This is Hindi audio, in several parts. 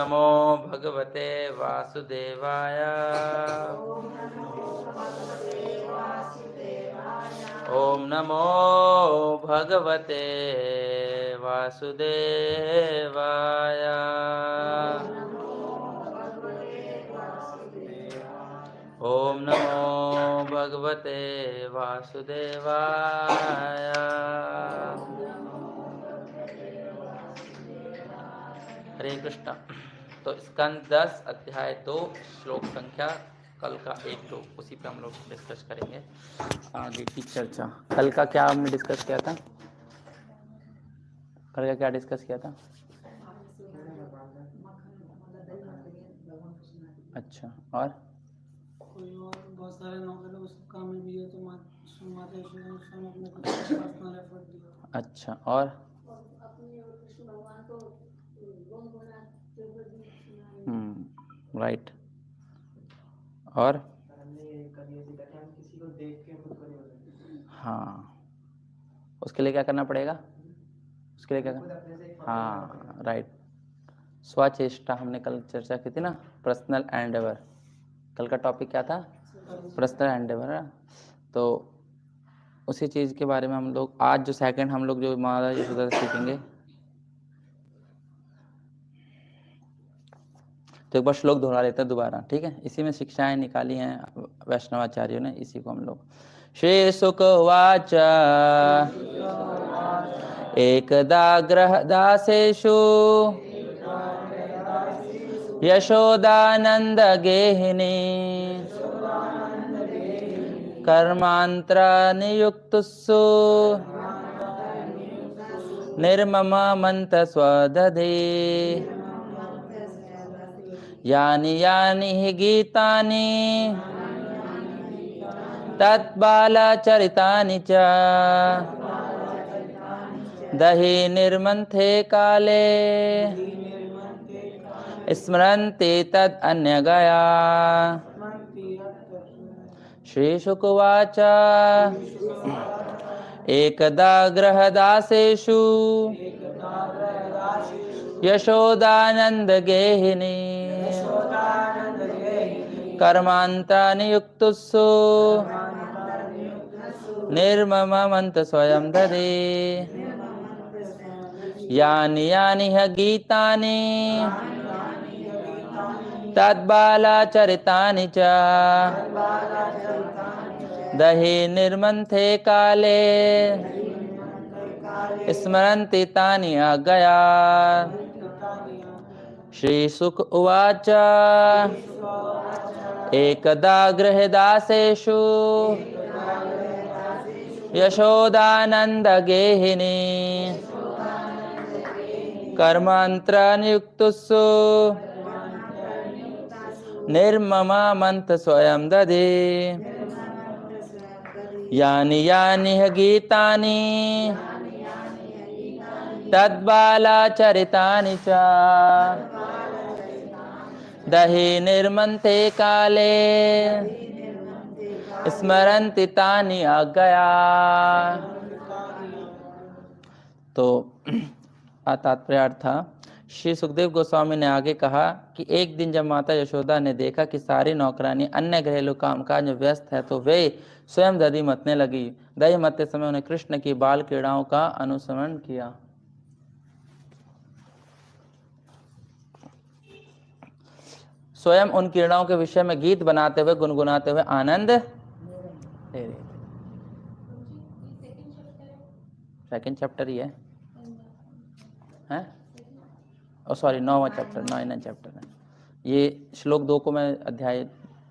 नमो भगवते वासुदेवाय। ओम नमो भगवते वासुदेवाय। ओम नमो भगवते वासुदेवाय। हरे कृष्णा। तो स्कंद 10 अध्याय 2 श्लोक संख्या कल का 1-2 उसी पे हम लोग डिस्कस करेंगे आगे की चर्चा। कल का क्या हमने डिस्कस किया था? कल का क्या डिस्कस किया था? अच्छा, और कोई और बहुत सारे नौकर उस काम में भी है तो माता यशोदा ने कुछ पर्सनल एफर्ट दिया। अच्छा, और राइट। और हाँ, उसके लिए क्या करना पड़ेगा? उसके लिए क्या करना? हाँ, राइट। स्वचेष्टा हमने कल चर्चा की थी ना, पर्सनल एंडेवर। कल का टॉपिक क्या था? Personal Endeavour. तो उसी चीज़ के बारे में हम लोग आज जो सेकंड हम लोग जो माता यशोदा से सीखेंगे। तो एक बार श्लोक दोहरा लेते हैं दोबारा, ठीक है? इसी में शिक्षाएं निकाली हैं वैष्णवाचार्यों ने, इसी को हम लोग। श्री शुक उवाच एकदा गृहदासेषु यशोदानंद गेहिनी कर्मांतर नियुक्तुस्सु निर्मममन्त स्वदधे यानि यानि हि गीतानि तत्बालचरितानि च दहि निर्मन्थे काले स्मरन्ति तद् अन्यगया। श्रीशुकुवाच एकदा गृहदासेषु यशोदानंद गेहिनी कर्मान्तरनियुक्तुस्सु निर्मममन्त स्वयं ददे यानि यानि ह गीतानि तद्बालचरितानि च दहि निर्मन्थे काले स्मरन्ति तानि अगया। श्रीशुक उवाच एकदा गृहदासेषु यशोदानंद गेहिनी कर्मान्तरनियुक्तुस्सु निर्मममन्त स्वयं ददे यानि यानि ह गीतानि तद्बालचरितानि च दहि निर्मन्थे काले स्मरन्ति तानि अगया। तो तात्पर्य था, श्री सुखदेव गोस्वामी ने आगे कहा कि एक दिन जब माता यशोदा ने देखा कि सारी नौकरानी अन्य घरेलू कामकाज में व्यस्त है तो वे स्वयं दही मतने लगी। दही मतते समय उन्हें कृष्ण की बाल क्रीड़ाओं का अनुसरण किया। स्वयं उन क्रीड़ाओं के विषय में गीत बनाते हुए गुनगुनाते हुए आनंद ले रहे थे। सेकंड चैप्टर ही है, सॉरी 9वां चैप्टर, 9 चैप्टर है ये। श्लोक 2 को मैं अध्याय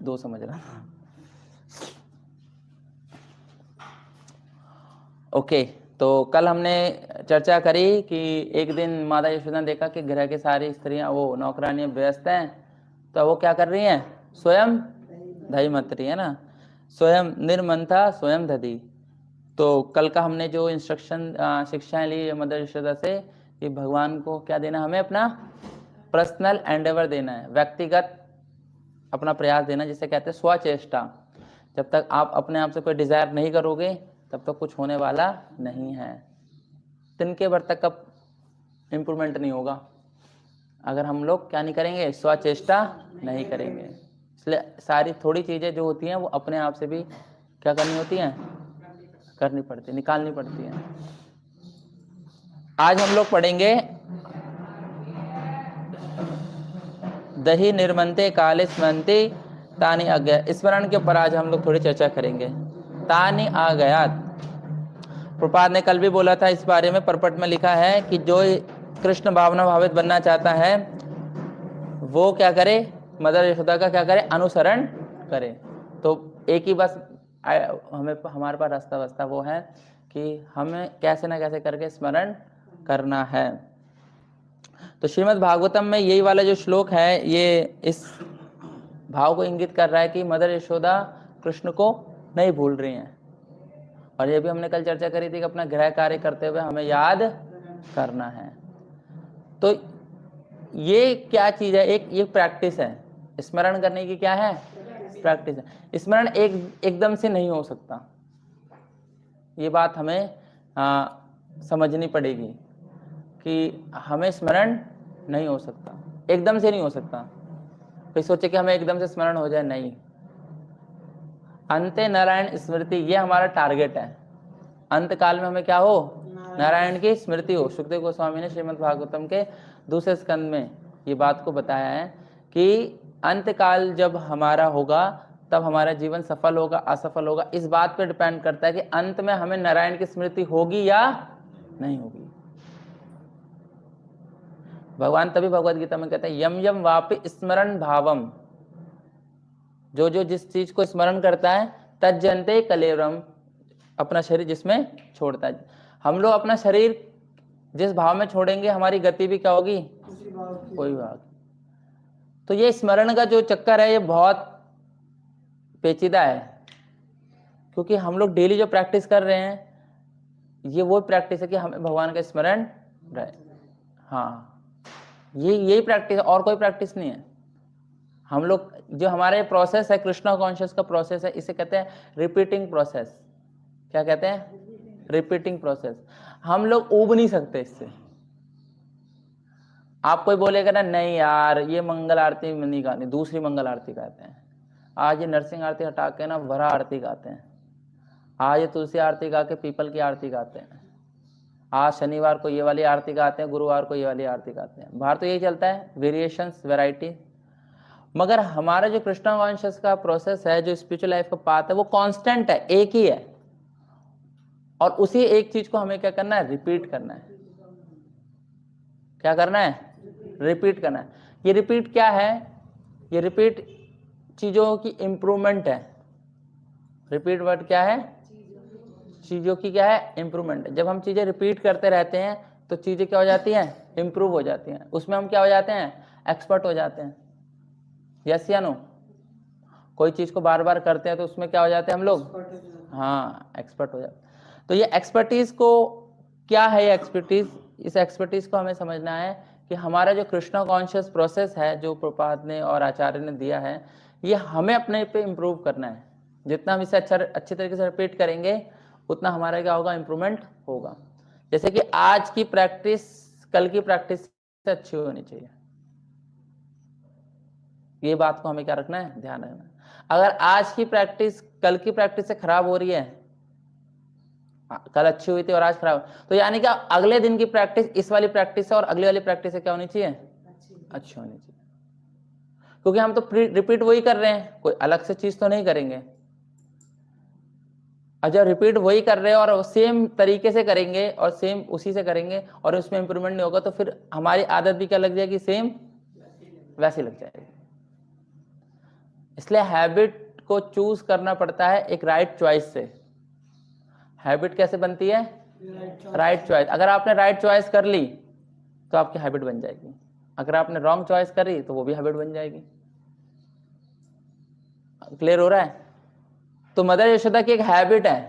2 समझ रहा था। ओके, तो कल हमने चर्चा करी कि एक दिन माता यशोदा ने देखा कि घर की सारी स्त्रियां वो नौकरानियां व्यस्त हैं, तो वो क्या कर रही हैं? स्वयं दही मत रही है ना, स्वयं निर्मंथा स्वयं दधी। तो कल का हमने जो इंस्ट्रक्शन शिक्षाएं ली मदर यशोदा से कि भगवान को क्या देना, हमें अपना पर्सनल एंडेवर देना है, व्यक्तिगत अपना प्रयास देना, जिसे कहते हैं स्वचेष्टा। जब तक आप अपने आप से कोई डिजायर नहीं करोगे तब तक कुछ होने वाला नहीं है। तिनके भर तक का इम्प्रूवमेंट नहीं होगा। अगर हम लोग क्या नहीं करेंगे, स्वचेष्टा नहीं करेंगे। इसलिए सारी थोड़ी चीजें जो होती हैं वो अपने आप से भी क्या करनी होती हैं, करनी पड़ती, निकालनी पड़ती हैं। आज हम लोग पढ़ेंगे दही निर्मंते काले स्मरंते तानि अज्ञा, स्मरण के ऊपर आज हम लोग थोड़ी चर्चा करेंगे। तानि आ गया, प्रपाद ने कल भी बोला था इस बारे में, परपट में लिखा है कि जो कृष्ण भावना भावित बनना चाहता है वो क्या करे, मदर यशोदा का क्या करे, अनुसरण करे। तो एक ही बस हमें हमारे पास रास्ता वास्ता वो है कि हमें कैसे ना कैसे करके स्मरण करना है। तो श्रीमद् भागवतम में यही वाला जो श्लोक है ये इस भाव को इंगित कर रहा है कि मदर यशोदा कृष्ण को नहीं भूल रही हैं। और ये भी हमने कल चर्चा करी थी कि अपना गृह कार्य करते हुए हमें याद करना है। तो ये क्या चीज है, एक ये प्रैक्टिस है, स्मरण करने की क्या है, प्रैक्टिस है। स्मरण एकदम से नहीं हो सकता, ये बात हमें समझनी पड़ेगी कि हमें स्मरण नहीं हो सकता, एकदम से नहीं हो सकता। कोई सोचे कि हमें एकदम से स्मरण हो जाए, नहीं। अंते नारायण स्मृति, ये हमारा टारगेट है। अंत काल में हमें क्या हो, नारायण की स्मृति हो। सुखदेव गोस्वामी ने श्रीमद् भागवतम के दूसरे स्कंद में ये बात को बताया है कि अंत काल जब हमारा होगा तब हमारा जीवन सफल होगा असफल होगा, इस बात पे डिपेंड करता है कि अंत में हमें नारायण की स्मृति होगी या नहीं होगी। भगवान तभी भगवद गीता में कहते हैं यम यम वापि स्मरण भावम, जो जो जिस चीज को स्मरण करता है तज्जन्ते कलेवरम, अपना शरीर जिसमें छोड़ता है। हम लोग अपना शरीर जिस भाव में छोड़ेंगे हमारी गति भी क्या होगी, कोई भाव। तो ये स्मरण का जो चक्कर है ये बहुत पेचीदा है, क्योंकि हम लोग डेली जो प्रैक्टिस कर रहे हैं ये वो प्रैक्टिस है कि हमें भगवान का स्मरण रहे। हाँ, यही प्रैक्टिस, और कोई प्रैक्टिस नहीं है। हम लोग जो हमारे प्रोसेस है कृष्णा कॉन्शियस का प्रोसेस है, इसे कहते हैं रिपीटिंग प्रोसेस। क्या कहते हैं, रिपीटिंग प्रोसेस। हम लोग उब नहीं सकते इससे। आप कोई बोलेगा ना नहीं यार ये मंगल आरती में नहीं गानी, दूसरी मंगल आरती गाते हैं, आज ये नरसिंह आरती हटा के ना वरा आरती गाते हैं, आज ये तुलसी आरती गा के पीपल की आरती गाते हैं, आज शनिवार को ये वाली आरती गाते हैं, गुरुवार को ये वाली आरती गाते हैं। बाहर तो यही चलता है, वेरिएशंस, वैरायटी। मगर हमारा जो कृष्णा कॉन्शियस का प्रोसेस है, जो स्पिरिचुअल लाइफ का पाथ है, वो कांस्टेंट है, एक ही है। और उसी एक चीज को हमें क्या करना है, रिपीट करना है। क्या करना है, रिपीट करना है। ये रिपीट क्या है, ये रिपीट चीजों की इंप्रूवमेंट है। रिपीट वर्ड क्या है, चीजों की क्या है, इंप्रूवमेंट। जब हम चीजें रिपीट करते रहते हैं तो चीजें क्या हो जाती हैं, इंप्रूव हो जाती हैं। उसमें हम क्या हो जाते हैं, एक्सपर्ट हो जाते हैं। यस या नो? कोई चीज को बार बार करते हैं तो उसमें क्या हो जाते हैं हम लोग, हाँ, एक्सपर्ट हो जाते हैं। तो ये एक्सपर्टीज को क्या है, ये एक्सपर्टीज, इस एक्सपर्टीज को हमें समझना है कि हमारा जो कृष्णा कॉन्शियस प्रोसेस है जो प्रपात ने और आचार्य ने दिया है, ये हमें अपने पे इम्प्रूव करना है। जितना हम इसे अच्छे तरीके से रिपीट करेंगे उतना हमारा क्या होगा, इम्प्रूवमेंट होगा। जैसे कि आज की प्रैक्टिस कल की प्रैक्टिस से अच्छी होनी चाहिए, ये बात को हमें क्या रखना है, ध्यान रखना है। अगर आज की प्रैक्टिस कल की प्रैक्टिस से खराब हो रही है, कल अच्छी हुई थी और आज खराब, तो यानी कि अगले दिन की प्रैक्टिस इस वाली प्रैक्टिस से और अगली वाली प्रैक्टिस से क्या होनी चाहिए, अच्छी होनी चाहिए। क्योंकि हम तो रिपीट वही कर रहे हैं, कोई अलग से चीज तो नहीं करेंगे। और जब रिपीट वही कर रहे हैं और सेम तरीके से करेंगे और सेम उसी से करेंगे और उसमें इंप्रूवमेंट नहीं होगा, तो फिर हमारी आदत भी क्या लग जाएगी, सेम वैसी लग जाएगी। इसलिए हैबिट को चूज करना पड़ता है एक राइट चॉइस से। हैबिट कैसे बनती है, राइट चॉइस। अगर आपने राइट चॉइस कर ली तो आपकी हैबिट बन जाएगी, अगर आपने रॉन्ग चॉइस करी तो वो भी हैबिट बन जाएगी। क्लियर हो रहा है? तो मदर यशोदा की एक हैबिट है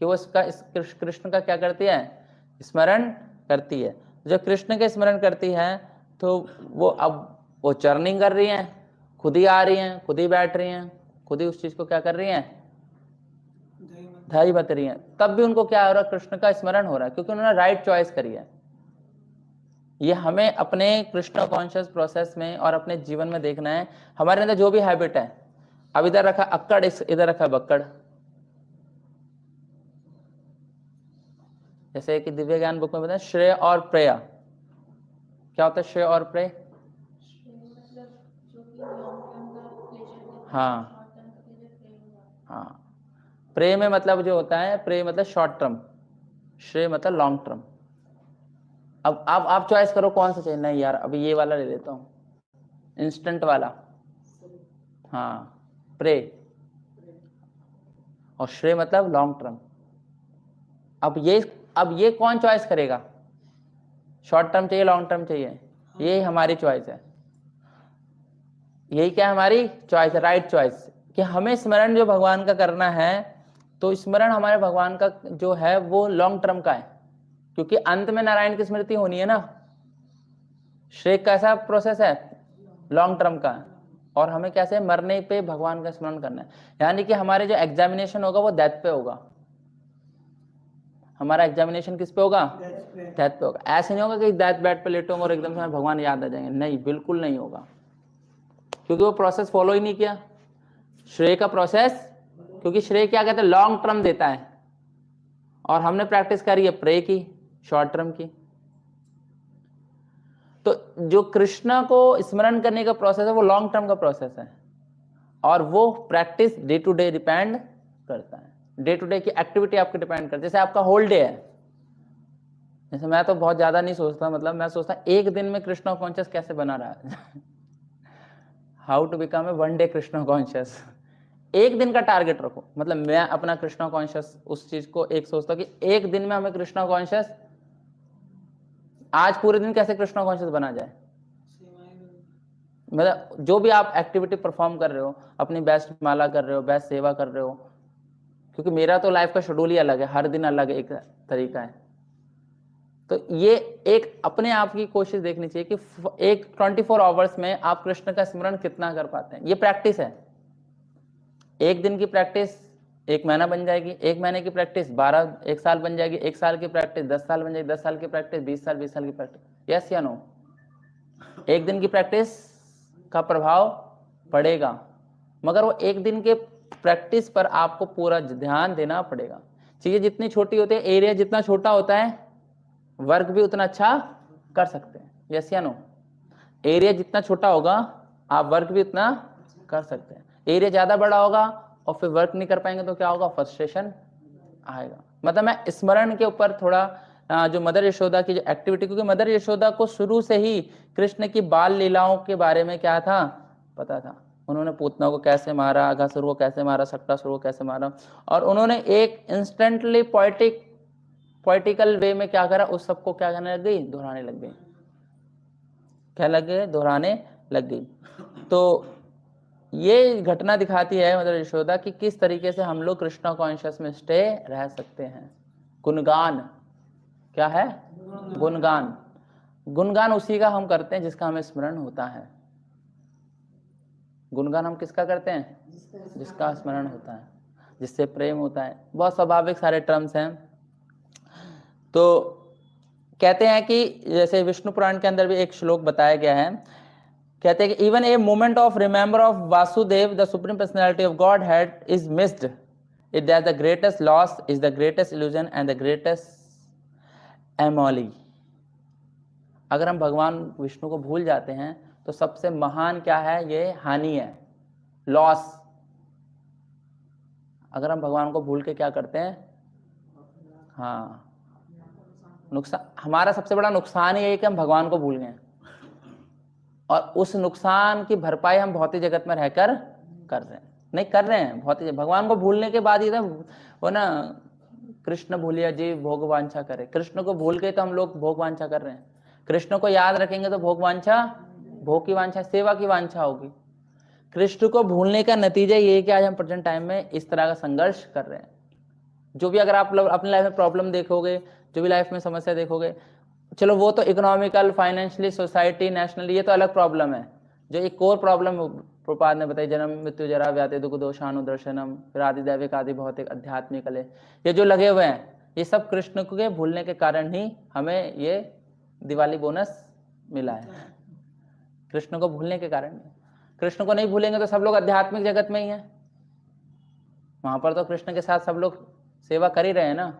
कि वो इसका कृष्ण का क्या करती है, स्मरण करती है। जब कृष्ण के स्मरण करती है तो वो अब वो चर्निंग कर रही हैं, खुद ही आ रही हैं, खुद ही बैठ रही हैं, खुद ही उस चीज को क्या कर रही हैं, दही बत रही हैं। तब भी उनको क्या हो रहा है, कृष्ण का स्मरण हो रहा है, क्योंकि उन्होंने राइट चॉइस करी है। ये हमें अपने कृष्ण कॉन्शियस प्रोसेस में और अपने जीवन में देखना है। हमारे अंदर जो भी हैबिट है, अब इधर रखा अक्कड़, इधर रखा बक्कड़। जैसे कि दिव्य ज्ञान बुक में बताया श्रेय और प्रेय। क्या होता है श्रेय और प्रेय? हाँ हाँ, प्रेय में मतलब जो होता है, प्रेय मतलब शॉर्ट टर्म, श्रेय मतलब लॉन्ग टर्म। अब आप चॉइस करो कौन सा चाहिए। नहीं यार अभी ये वाला ले लेता हूँ, इंस्टेंट वाला। हाँ, प्रे। और श्रेय मतलब लॉन्ग टर्म। अब ये कौन चॉइस करेगा, शॉर्ट टर्म चाहिए लॉन्ग टर्म चाहिए? ये हमारी चॉइस है। यही क्या है, हमारी चॉइस है, राइट चॉइस। कि हमें स्मरण जो भगवान का करना है, तो स्मरण हमारे भगवान का जो है वो लॉन्ग टर्म का है, क्योंकि अंत में नारायण की स्मृति होनी है ना। श्रेय कैसा प्रोसेस है, लॉन्ग टर्म का। और हमें कैसे, मरने पे भगवान का स्मरण करना है। यानी कि हमारे जो एग्जामिनेशन होगा वो डेथ पे होगा। हमारा एग्जामिनेशन किस पे होगा, डेथ पे होगा। ऐसे नहीं होगा कि डेथ बेड पे लेटूंगा और एकदम से भगवान याद आ जाएंगे, नहीं, बिल्कुल नहीं होगा, क्योंकि वो प्रोसेस फॉलो ही नहीं किया श्रेय का प्रोसेस। क्योंकि श्रेय क्या कहते हैं, लॉन्ग टर्म देता है, और हमने प्रैक्टिस करी है प्रे की, शॉर्ट टर्म की। तो जो कृष्ण को स्मरण करने का प्रोसेस है वो लॉन्ग टर्म का प्रोसेस है, और वो practice day to day depend करता है। डे टू डे की एक्टिविटी आपकी डिपेंड करती है। जैसे आपका होल डे है, जैसे मैं तो बहुत ज्यादा नहीं सोचता, मतलब मैं सोचता एक दिन में कृष्ण कॉन्शियस कैसे बना रहा है how to become a one day Krishna conscious. एक दिन का टारगेट रखो, मतलब मैं अपना कृष्ण कॉन्शियस उस चीज को एक सोचता हूँ कि एक दिन में हमें कृष्ण कॉन्शियस, आज पूरे दिन कैसे कृष्ण कॉन्शियस बना जाए। मतलब जो भी आप एक्टिविटी परफॉर्म कर रहे हो, अपनी बेस्ट माला कर रहे हो, बेस्ट सेवा कर रहे हो, क्योंकि मेरा तो लाइफ का शेड्यूल ही अलग है, हर दिन अलग एक तरीका है। तो ये एक अपने आप की कोशिश देखनी चाहिए कि एक 24 आवर्स में आप कृष्ण का स्मरण कितना कर पाते हैं। ये प्रैक्टिस है। एक दिन की प्रैक्टिस 1 महीना बन जाएगी, 1 महीने की प्रैक्टिस 1 साल बन जाएगी, 1 साल की प्रैक्टिस 10 साल बन जाएगी, 10 साल की प्रैक्टिस 20 साल, 20 साल की प्रैक्टिस। यस या नो? एक दिन की प्रैक्टिस का प्रभाव पड़ेगा, मगर वो एक दिन के प्रैक्टिस पर आपको पूरा ध्यान देना पड़ेगा। चीजें जितनी छोटी होती है, एरिया जितना छोटा होता है, वर्क भी उतना अच्छा कर सकते हैं। यस या नो? एरिया जितना छोटा होगा आप वर्क भी उतना कर सकते हैं। एरिया ज्यादा बड़ा होगा और फिर वर्क नहीं कर पाएंगे तो क्या होगा, फ्रस्ट्रेशन आएगा। मतलब मैं स्मरण के ऊपर थोड़ा जो मदर यशोदा की जो एक्टिविटी, क्योंकि मदर यशोदा को शुरू से ही कृष्ण की बाल लीलाओं के बारे में क्या था, पता था। उन्होंने पूतना को कैसे मारा, अघासुर को कैसे मारा, शक्टासुर को कैसे मारा, और उन्होंने एक इंस्टेंटली पोइटिकल वे में क्या करा, उस सबको क्या करने लग गई, दोहराने लग गई। क्या लग गए, दोहराने लग गई। तो ये घटना दिखाती है मदर यशोदा कि किस तरीके से हम लोग कृष्णा कॉन्शियस में स्टे रह सकते हैं। गुणगान क्या है, गुणगान। गुणगान उसी का हम करते हैं जिसका हमें स्मरण होता है। गुणगान हम किसका करते हैं, जिसका स्मरण होता है, जिससे प्रेम होता है। बहुत स्वाभाविक सारे टर्म्स हैं। तो कहते हैं कि जैसे विष्णु पुराण के अंदर भी एक श्लोक बताया गया है, कहते हैं कि even a moment of remember of Vasudev the supreme personality of Godhead is missed, it that the greatest loss is the greatest illusion and the greatest anomaly. अगर हम भगवान विष्णु को भूल जाते हैं तो सबसे महान क्या है, ये हानि है, लॉस। अगर हम भगवान को भूल के क्या करते हैं, हाँ, नुकसान। हमारा सबसे बड़ा नुकसान ही है कि हम भगवान को भूल गए, और उस नुकसान की भरपाई हम भौतिक जगत में रहकर कर रहे हैं। नहीं कर रहे हैं भौतिक, भगवान को भूलने के बाद ही वो ना, कृष्ण भूलिया जी भोग वांछा करे। कृष्ण को भूल के तो हम लोग भोग वांछा कर रहे हैं। कृष्ण को याद रखेंगे तो भोग वांछा, भोग की वांछा, सेवा की वांछा होगी। कृष्ण को भूलने का नतीजा ये है कि आज हम प्रेजेंट टाइम में इस तरह का संघर्ष कर रहे हैं। जो भी अगर आप अपनी लाइफ में प्रॉब्लम देखोगे, जो भी लाइफ में समस्या देखोगे, चलो वो तो इकोनॉमिकल, फाइनेंशियली, सोसाइटी, नेशनली, ये तो अलग प्रॉब्लम है। जो एक कोर प्रॉब्लम प्रभुपाद ने बताई, जन्म मृत्यु जरा व्याधि दुख दोषानुदर्शनम, फिर आदि दैविक आदि भौतिक आध्यात्मिक कले, ये जो लगे हुए हैं, ये सब कृष्ण के भूलने के कारण ही हमें ये दिवाली बोनस मिला है, कृष्ण को भूलने के कारण। कृष्ण को नहीं भूलेंगे तो सब लोग आध्यात्मिक जगत में ही हैं, वहां पर तो कृष्ण के साथ सब लोग सेवा कर ही रहे हैं ना,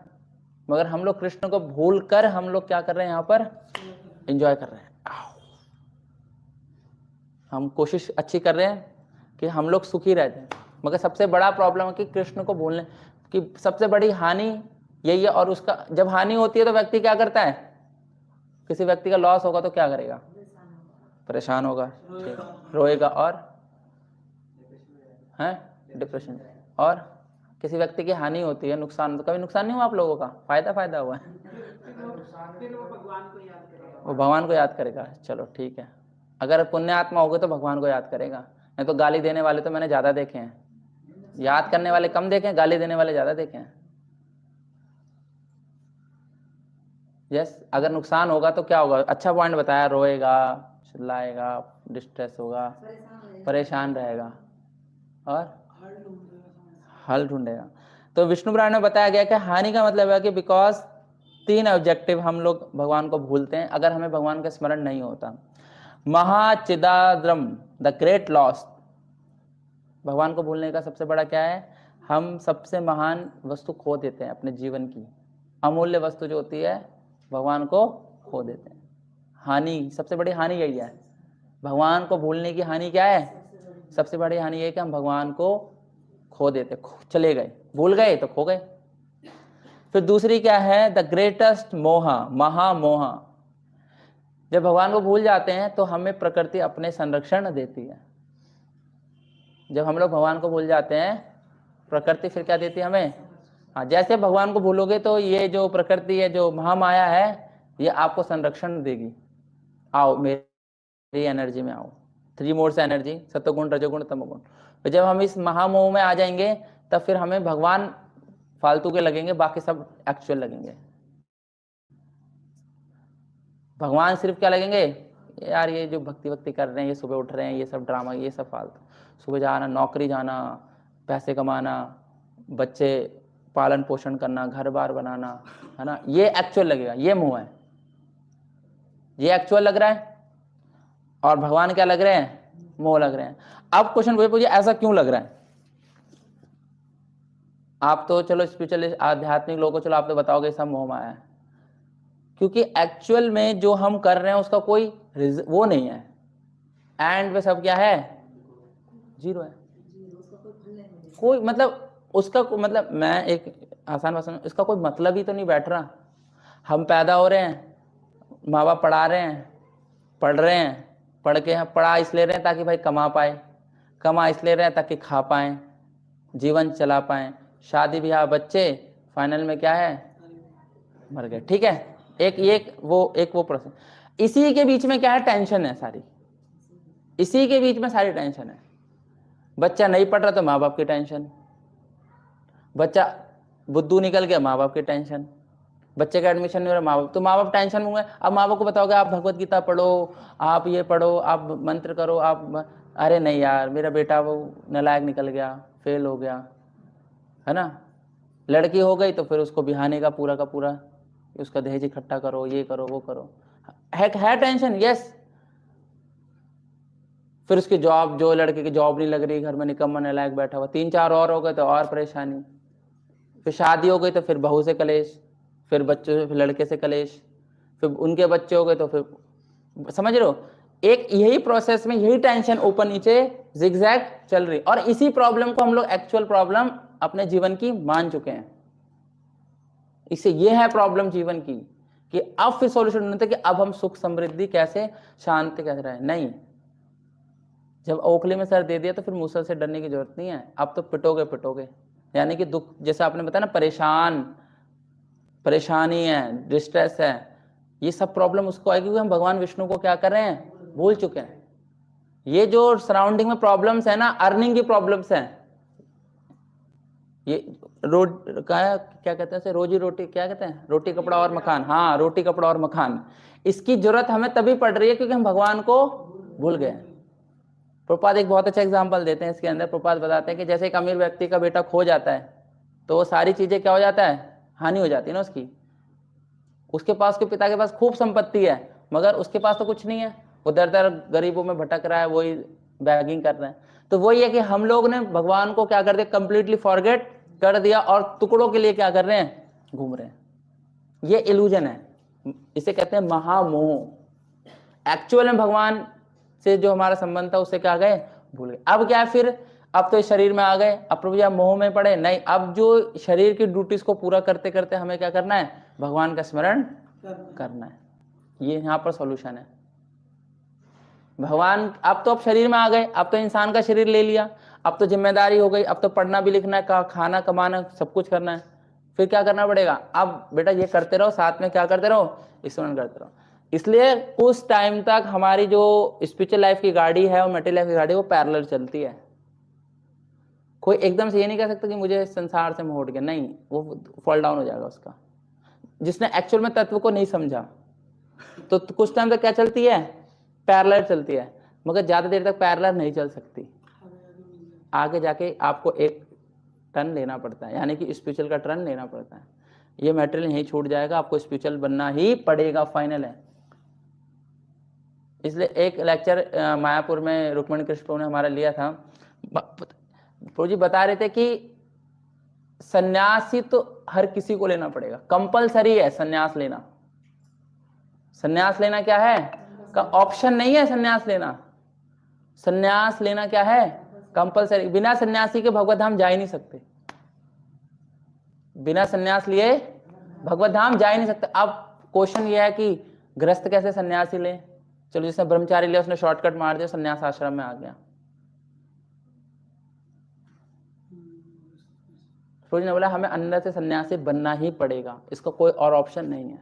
मगर हम लोग कृष्ण को भूल कर हम लोग क्या कर रहे हैं, यहाँ पर एंजॉय कर रहे हैं। हम कोशिश अच्छी कर रहे हैं कि हम लोग सुखी रहते हैं, मगर सबसे बड़ा प्रॉब्लम है कि कृष्ण को भूलने की सबसे बड़ी हानि यही है। और उसका जब हानि होती है तो व्यक्ति क्या करता है, किसी व्यक्ति का लॉस होगा तो क्या करेगा, परेशान होगा, रोएगा और है डिप्रेशन। और किसी व्यक्ति की हानि होती है, नुकसान, तो कभी नुकसान नहीं हुआ आप लोगों का, फायदा हुआ है, वो भगवान को याद करेगा। चलो ठीक है, अगर पुण्य आत्मा होगा तो भगवान को याद करेगा, नहीं तो गाली देने वाले तो मैंने ज्यादा देखे हैं, याद करने वाले कम देखे हैं, गाली देने वाले ज्यादा देखे हैं। यस, अगर नुकसान होगा तो क्या होगा, अच्छा पॉइंट बताया, रोएगा, चिल्लाएगा, डिस्ट्रेस होगा, परेशान रहेगा और हल ढूंढेगा। तो विष्णु पुराण में बताया गया कि हानि का मतलब है कि बिकॉज 3 ऑब्जेक्टिव हम लोग भगवान को भूलते हैं अगर हमें भगवान का स्मरण नहीं होता। महाचिदाद्रम, द ग्रेट लॉस, भगवान को भूलने का सबसे बड़ा क्या है, हम सबसे महान वस्तु खो देते हैं, अपने जीवन की अमूल्य वस्तु जो होती है भगवान को खो देते हैं। हानि, सबसे बड़ी हानि यही है, भगवान को भूलने की हानि क्या है, सबसे बड़ी हानि यही है कि हम भगवान को खो देते, चले गए, भूल गए तो खो गए। फिर दूसरी क्या है, द ग्रेटेस्ट मोहा, महामोहा, जब भगवान को भूल जाते हैं तो हमें प्रकृति अपने संरक्षण देती है। जब हम लोग भगवान को भूल जाते हैं प्रकृति फिर क्या देती है हमें, हाँ, जैसे भगवान को भूलोगे तो ये जो प्रकृति है, जो महामाया है, ये आपको संरक्षण देगी। आओ मेरी एनर्जी में आओ, 3 मोड्स एनर्जी, सत्वगुण, रजोगुण, तमोगुण। तो जब हम इस महामोह में आ जाएंगे तब फिर हमें भगवान फालतू के लगेंगे, बाकी सब एक्चुअल लगेंगे। भगवान सिर्फ क्या लगेंगे, यार ये जो भक्ति कर रहे हैं, ये सुबह उठ रहे हैं, ये सब ड्रामा, ये सब फालतू, सुबह जाना, नौकरी जाना, पैसे कमाना, बच्चे पालन पोषण करना, घर बार बनाना, है ना, ये एक्चुअल लगेगा, ये मोह है, ये एक्चुअल लग रहा है। और भगवान क्या लग रहे हैं, मोह लग रहे हैं। अब क्वेश्चन वही पूछिए, ऐसा क्यों लग रहा है? आप तो चलो स्पिरिचुअल आध्यात्मिक लोगों को चलो आप तो बताओगे सब मोह माया है, क्योंकि एक्चुअल में जो हम कर रहे हैं उसका कोई वो नहीं है, एंड पे सब क्या है, जीरो है, कोई मतलब उसका मतलब, मैं एक आसान भाषा में, इसका कोई मतलब ही तो नहीं बैठ रहा। हम पैदा हो रहे हैं, माँ बाप पढ़ा रहे हैं, पढ़ रहे हैं, पढ़ के हम पढ़ा इसलिए रहे हैं ताकि भाई कमा पाए, कमा इसलिए रहे हैं ताकि खा पाए, जीवन चला पाए, शादी ब्याह, बच्चे, फाइनल में क्या है, मर गए। ठीक है, एक वो प्रश्न, इसी के बीच में क्या है, टेंशन है सारी, इसी के बीच में सारी टेंशन है। बच्चा नहीं पढ़ रहा तो माँ बाप की टेंशन, बच्चा बुद्धू निकल गया, माँ बाप की टेंशन, बच्चे का एडमिशन नहीं हो रहा, माँ बाप, तो माँ बाप टेंशन में हुए। अब माँ बाप को बताओगे आप भगवत गीता पढ़ो, आप ये पढ़ो, आप मंत्र करो, आप, अरे नहीं यार मेरा बेटा वो नालायक निकल गया, फेल हो गया, है ना। लड़की हो गई तो फिर उसको बिहाने का पूरा उसका दहेज इकट्ठा करो, ये करो, वो करो, है टेंशन, यस। फिर उसकी जॉब, जो लड़के की जॉब नहीं लग रही, घर में निकम्मा नालायक बैठा हुआ, 3-4 और हो गए तो और परेशानी, फिर शादी हो गई तो फिर बहू से कलेश, फिर बच्चों से, फिर लड़के से कलेश, फिर उनके बच्चे हो गए तो फिर, समझ रहे हो, एक यही प्रोसेस में यही टेंशन ऊपर नीचे जिगजैग चल रही। और इसी प्रॉब्लम को हम लोग एक्चुअल प्रॉब्लम अपने जीवन की मान चुके हैं। इससे ये है प्रॉब्लम जीवन की कि अब फिर सॉल्यूशन ढूंढते कि अब हम सुख समृद्धि कैसे, शांति कैसे रहे। नहीं, जब ओखली में सर दे दिया तो फिर मूसल से डरने की जरूरत नहीं है, अब तो पिटोगे। यानी कि दुख, जैसे आपने बताया ना, परेशानी है, डिस्ट्रेस है, ये सब प्रॉब्लम उसको आएगी क्योंकि हम भगवान विष्णु को क्या कर रहे हैं, भूल चुके हैं। ये जो सराउंडिंग में प्रॉब्लम्स है ना, अर्निंग की प्रॉब्लम्स हैं, ये क्या कहते हैं, रोजी रोटी, क्या कहते हैं, रोटी कपड़ा और मकान, हाँ, रोटी कपड़ा और मकान, इसकी जरूरत हमें तभी पड़ रही है क्योंकि हम भगवान को भूल गए। प्रभुपाद एक बहुत अच्छा एग्जाम्पल देते हैं इसके अंदर। प्रभुपाद बताते हैं कि जैसे एक अमीर व्यक्ति का बेटा खो जाता है तो वो सारी चीजें क्या हो जाता है, हानि हो जाती है ना उसकी। उसके पास, के पिता के पास खूब संपत्ति है मगर उसके पास तो कुछ नहीं है, वो दर दर गरीबों में भटक रहा है, वही बैगिंग कर रहे हैं। तो वही है कि हम लोग ने भगवान को क्या कर दिया, कंप्लीटली फॉरगेट कर दिया और टुकड़ों के लिए क्या कर रहे हैं, घूम रहे हैं। ये इल्यूजन है, इसे कहते हैं महामोह। एक्चुअल में भगवान से जो हमारा संबंध था उससे क्या गए, भूल गए। अब क्या है फिर, अब तो इस शरीर में आ गए, अब प्रभु जी आप मोह में पड़े नहीं, अब जो शरीर की ड्यूटीज को पूरा करते करते हमें क्या करना है, भगवान का स्मरण करना है। ये यहाँ पर सॉल्यूशन है। भगवान अब तो, अब शरीर में आ गए, अब तो इंसान का शरीर ले लिया, अब तो जिम्मेदारी हो गई, अब तो पढ़ना भी लिखना है, खाना कमाना सब कुछ करना है। फिर क्या करना पड़ेगा, अब बेटा ये करते रहो, साथ में क्या करते रहो, स्मरण करते रहो। इसलिए कुछ टाइम तक हमारी जो स्पिरिचुअल लाइफ की गाड़ी है और मेटेरियल लाइफ की गाड़ी वो पैरेलल चलती है। कोई एकदम से ये नहीं कह सकता कि मुझे संसार से मोह उठ गया, नहीं, वो फॉल डाउन हो जाएगा उसका। जिसने एक्चुअल में तत्व को नहीं समझा तो कुछ टाइम तक क्या चलती है, पैरेलल चलती है, मगर ज्यादा देर तक पैरेलल नहीं चल सकती। आगे जाके आपको एक टर्न लेना पड़ता है, यानी कि स्पिरिचुअल का टर्न लेना पड़ता है। ये मैटेरियल यहीं छूट जाएगा, आपको स्पिरिचुअल बनना ही पड़ेगा, फाइनल है। इसलिए एक लेक्चर मायापुर में रुक्मणी कृष्ण प्रभु ने हमारा लिया था, प्रभु जी बता रहे थे कि सन्यासी तो हर किसी को लेना पड़ेगा, कंपलसरी है सन्यास लेना। सन्यास लेना क्या है, का ऑप्शन नहीं है सन्यास लेना। सन्यास लेना क्या है, कंपलसरी। बिना सन्यासी के भगवत धाम जा ही नहीं सकते, बिना सन्यास लिए भगवत धाम जा ही नहीं सकते। अब क्वेश्चन ये है कि गृहस्थ कैसे सन्यासी ले, चलो जिसने ब्रह्मचारी लिया उसने शॉर्टकट मार दिया, सन्यास आश्रम में आ गया। रोज ने बोला हमें अंदर से सन्यासी बनना ही पड़ेगा, इसका कोई और ऑप्शन नहीं है।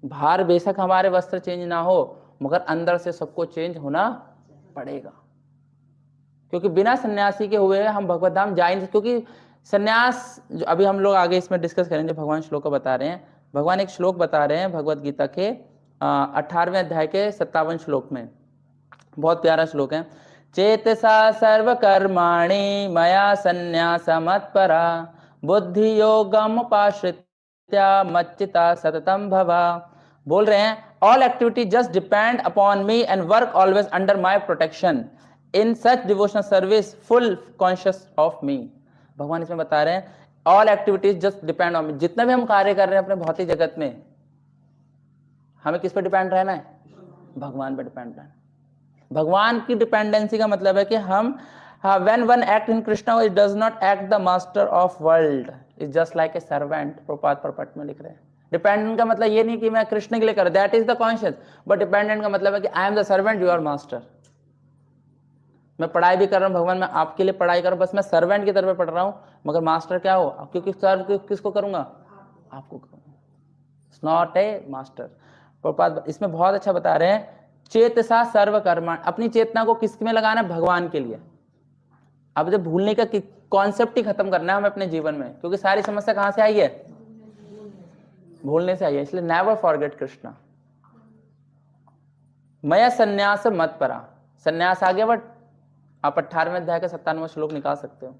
बाहर बेशक हमारे वस्त्र चेंज ना हो, मगर अंदर से सबको चेंज होना पड़ेगा, क्योंकि बिना सन्यासी के हुए हम भगवत धाम जा ही नहीं। क्योंकि सन्यास जो अभी हम लोग आगे इसमें डिस्कस करेंगे, भगवान श्लोक बता रहे हैं, भगवान एक श्लोक बता रहे हैं भगवत गीता के 18वें अध्याय के 57 श्लोक में, बहुत प्यारा श्लोक है। चेतसा सर्व कर्माणि मया संन्यास मत्परा बुद्धि योगम उपाश्रित्या मच्चिता सततम भवा। बोल रहे हैं all activity just depend upon me and work always under my protection in such devotional service full conscious of me. भगवान इसमें बता रहे हैं all activities just depend on me. जितना भी हम कार्य कर रहे हैं अपने भौतिक जगत में, हमें किस पे डिपेंड रहना है, भगवान पे डिपेंड रहना है। भगवान की डिपेंडेंसी का मतलब है कि हम when one act in Krishna it does not act the master of world, it's just like a servant। प्रपात परपट में लिख रहे हैं। डिपेंडेंट का मतलब ये नहीं कि मैं कृष्ण के लिए कर, that is the conscious, but dependent का मतलब है कि I am the servant, you are master. मैं पढ़ाई भी कर रहा हूँ भगवान, मैं आपके लिए पढ़ाई कर रहा हूँ, बस मैं सर्वेंट की तरफ से पढ़ रहा हूँ, मगर मास्टर क्या हो, क्योंकि सर्व किसको करूंगा, आपको करूंगा, इट्स नॉट ए मास्टर। प्रपात इसमें बहुत अच्छा बता रहे हैं, चेतसा सर्व कर्मा, अपनी चेतना को किस में लगाना है, भगवान के लिए। अब जब भूलने का कॉन्सेप्ट ही खत्म करना है हमें अपने जीवन में, क्योंकि सारी समस्या कहां से आई है, भूलने से आई है। इसलिए नेवर फॉरगेट कृष्णा। मया संन्यास मत परा, संन्यास आ गया, बट आप 18वें अध्याय का 97वां श्लोक निकाल सकते हो।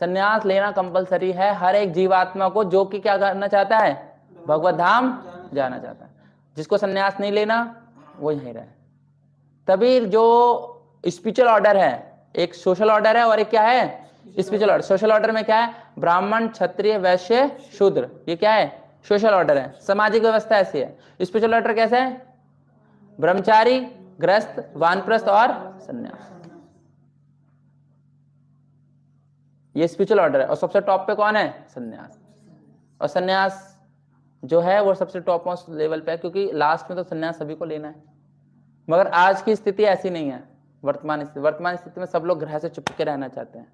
संन्यास लेना कंपलसरी है हर एक जीवात्मा को, जो कि क्या करना चाहता है, भगवत धाम जाना चाहता है। जिसको संन्यास नहीं लेना वो यहीं रहे। तभी जो स्पिरिचुअल ऑर्डर है, एक सोशल ऑर्डर है और एक क्या है, स्पिरिचुअल ऑर्डर। सोशल ऑर्डर में क्या है, ब्राह्मण क्षत्रिय वैश्य शूद्र, ये क्या है, सोशल ऑर्डर है, सामाजिक व्यवस्था ऐसी है। स्पिरिचुअल ऑर्डर कैसे है, ब्रह्मचारी, गृहस्थ, वानप्रस्थ और सन्यास, ये स्पिरिचुअल ऑर्डर है। और सबसे टॉप पे कौन है, सन्यास। और सन्यास जो है वो सबसे टॉप मोस्ट लेवल पे है, क्योंकि लास्ट में तो सन्यास सभी को लेना है। मगर आज की स्थिति ऐसी नहीं है। वर्तमान स्थिति में सब लोग ग्रह से चुपके रहना चाहते हैं,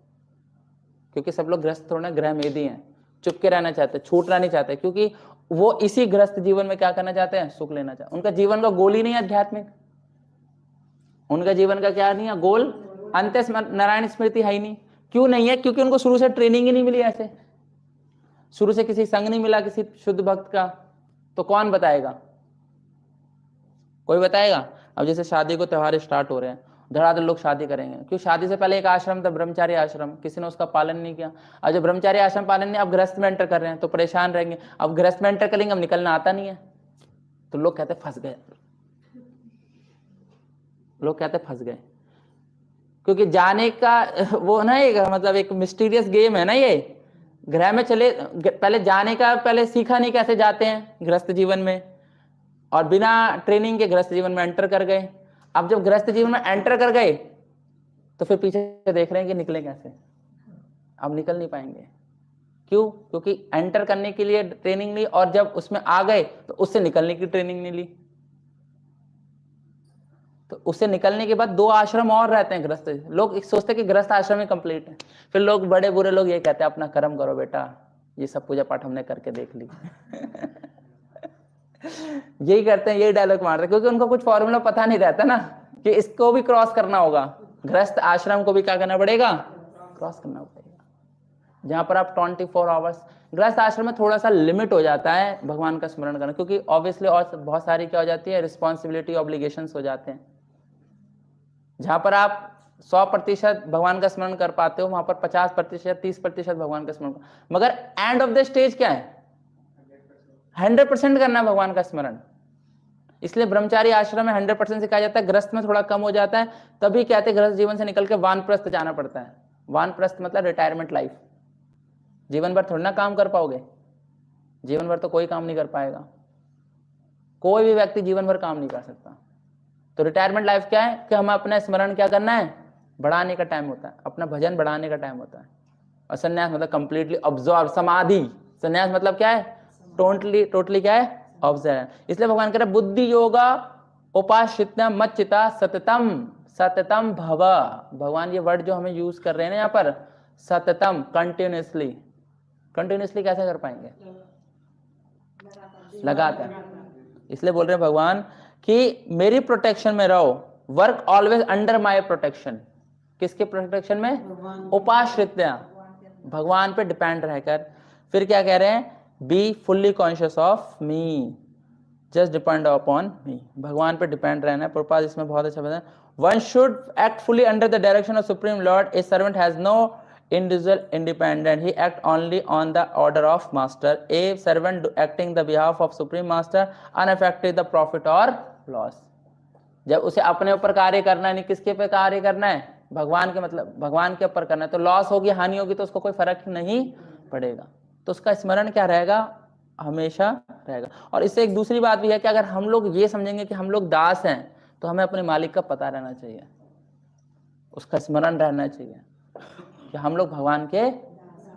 क्योंकि सब लोग गृहस्थ थोड़ा ग्रह मेदी हैं, चुपके रहना चाहते हैं, छूटना नहीं चाहते, क्योंकि वो इसी गृहस्थ जीवन में क्या करना चाहते हैं, सुख लेना चाहते हैं। उनका जीवन का गोल ही नहीं है आध्यात्मिक, उनका जीवन का क्या नहीं है गोल, अंत्य नारायण स्मृति है ही नहीं। क्यों नहीं है, क्योंकि उनको शुरू से ट्रेनिंग ही नहीं मिली, ऐसे शुरू से किसी संग नहीं मिला किसी शुद्ध भक्त का, तो कौन बताएगा, कोई बताएगा। अब जैसे शादी को त्योहार स्टार्ट हो रहे हैं, धड़ाधड़ लोग शादी करेंगे, क्यों, शादी से पहले एक आश्रम था ब्रह्मचारी आश्रम, किसी ने उसका पालन नहीं किया। अब जब ब्रह्मचारी आश्रम पालन नहीं, अब गृहस्थ में एंटर कर रहे हैं तो परेशान रहेंगे। अब गृहस्थ में एंटर करेंगे, अब निकलना आता नहीं है, तो लोग कहते फंस गए, लोग कहते फंस गए, क्योंकि जाने का वो ना एक मतलब एक मिस्टीरियस गेम है ना ये। ग्रह में चले, पहले जाने का पहले सीखा नहीं कैसे जाते हैं गृहस्थ जीवन में, और बिना ट्रेनिंग के गृहस्थ जीवन में एंटर कर गए। अब जब गृहस्थ जीवन में एंटर कर गए तो फिर पीछे देख रहे हैं कि निकले कैसे। अब निकल नहीं पाएंगे। क्यों? क्योंकि एंटर करने के लिए ट्रेनिंग ली, और जब उसमें आ गए तो उससे निकलने की ट्रेनिंग नहीं ली। तो उससे निकलने के बाद 2 आश्रम और रहते हैं गृहस्थ। लोग सोचते हैं कि गृहस्थ आश्रम ही कंप्लीट है। फिर लोग बड़े बुरे लोग ये कहते हैं अपना कर्म करो बेटा, ये सब पूजा पाठ हमने करके देख ली। यही करते हैं, यही डायलॉग मारते हैं, क्योंकि उनको कुछ फॉर्मूला पता नहीं रहता ना कि इसको भी क्रॉस करना होगा, गृहस्थ आश्रम को भी क्या करना पड़ेगा, क्रॉस करना पड़ेगा। जहां पर आप 24 आवर्स, गृहस्थ आश्रम में थोड़ा सा लिमिट हो जाता है भगवान का स्मरण करना, क्योंकि ऑब्वियसली और बहुत सारी क्या हो जाती है, रिस्पॉन्सिबिलिटी, ऑब्लिगेशंस हो जाते हैं। जहां पर आप 100% भगवान का स्मरण कर पाते हो, वहां पर 50%, 30% भगवान का स्मरण। मगर एंड ऑफ द स्टेज क्या है, 100% करना है भगवान का स्मरण। इसलिए ब्रह्मचारी आश्रम में 100% सिखाया जाता है, गृहस्थ में थोड़ा कम हो जाता है। तभी कहते हैं गृहस्थ जीवन से निकल के वानप्रस्थ जाना पड़ता है। वानप्रस्थ मतलब रिटायरमेंट लाइफ। जीवन भर थोड़ा ना काम कर पाओगे, जीवन भर तो कोई काम नहीं कर पाएगा, कोई भी व्यक्ति जीवन भर काम नहीं कर सकता। तो रिटायरमेंट लाइफ क्या है कि हमें अपना स्मरण क्या करना है, बढ़ाने का टाइम होता है, अपना भजन बढ़ाने का टाइम होता है। और संन्यास मतलब कंप्लीटली ऑब्जॉर्व, समाधि। संन्यास मतलब क्या है, टोटली क्या है, ऑब्जर्व। इसलिए भगवान कह रहे बुद्धि योगा उपाश्रित्य मच्चिता सततम, सततम भव। भगवान ये वर्ड जो हमें यूज कर रहे हैं ना यहाँ पर, सततम, कंटिन्यूसली। कंटिन्यूसली कैसे कर पाएंगे, लगातार। इसलिए बोल रहे हैं भगवान कि मेरी प्रोटेक्शन में रहो, work always under my protection. किसके प्रोटेक्शन में, उपाश्रित्य, भगवान पे डिपेंड रहकर। फिर क्या कह रहे हैं, be fully conscious of me, just depend upon मी। भगवान पे डिपेंड रहना है। प्रभुपाद इसमें बहुत अच्छा बताया, one should act fully under the direction of supreme lord, a servant has no individual independent, he act only on the order of master, a servant acting the behalf of supreme master unaffected the profit or loss। जब उसे अपने ऊपर कार्य करना है, नहीं किसके पे कार्य करना है, भगवान के, मतलब भगवान के ऊपर करना है, तो लॉस होगी, हानि होगी, तो उसको कोई फर्क नहीं पड़ेगा। तो उसका स्मरण क्या रहेगा, हमेशा रहेगा। और इससे एक दूसरी बात भी है कि अगर हम लोग ये समझेंगे कि हम लोग दास हैं, तो हमें अपने मालिक का पता रहना चाहिए, उसका स्मरण रहना चाहिए कि हम लोग भगवान के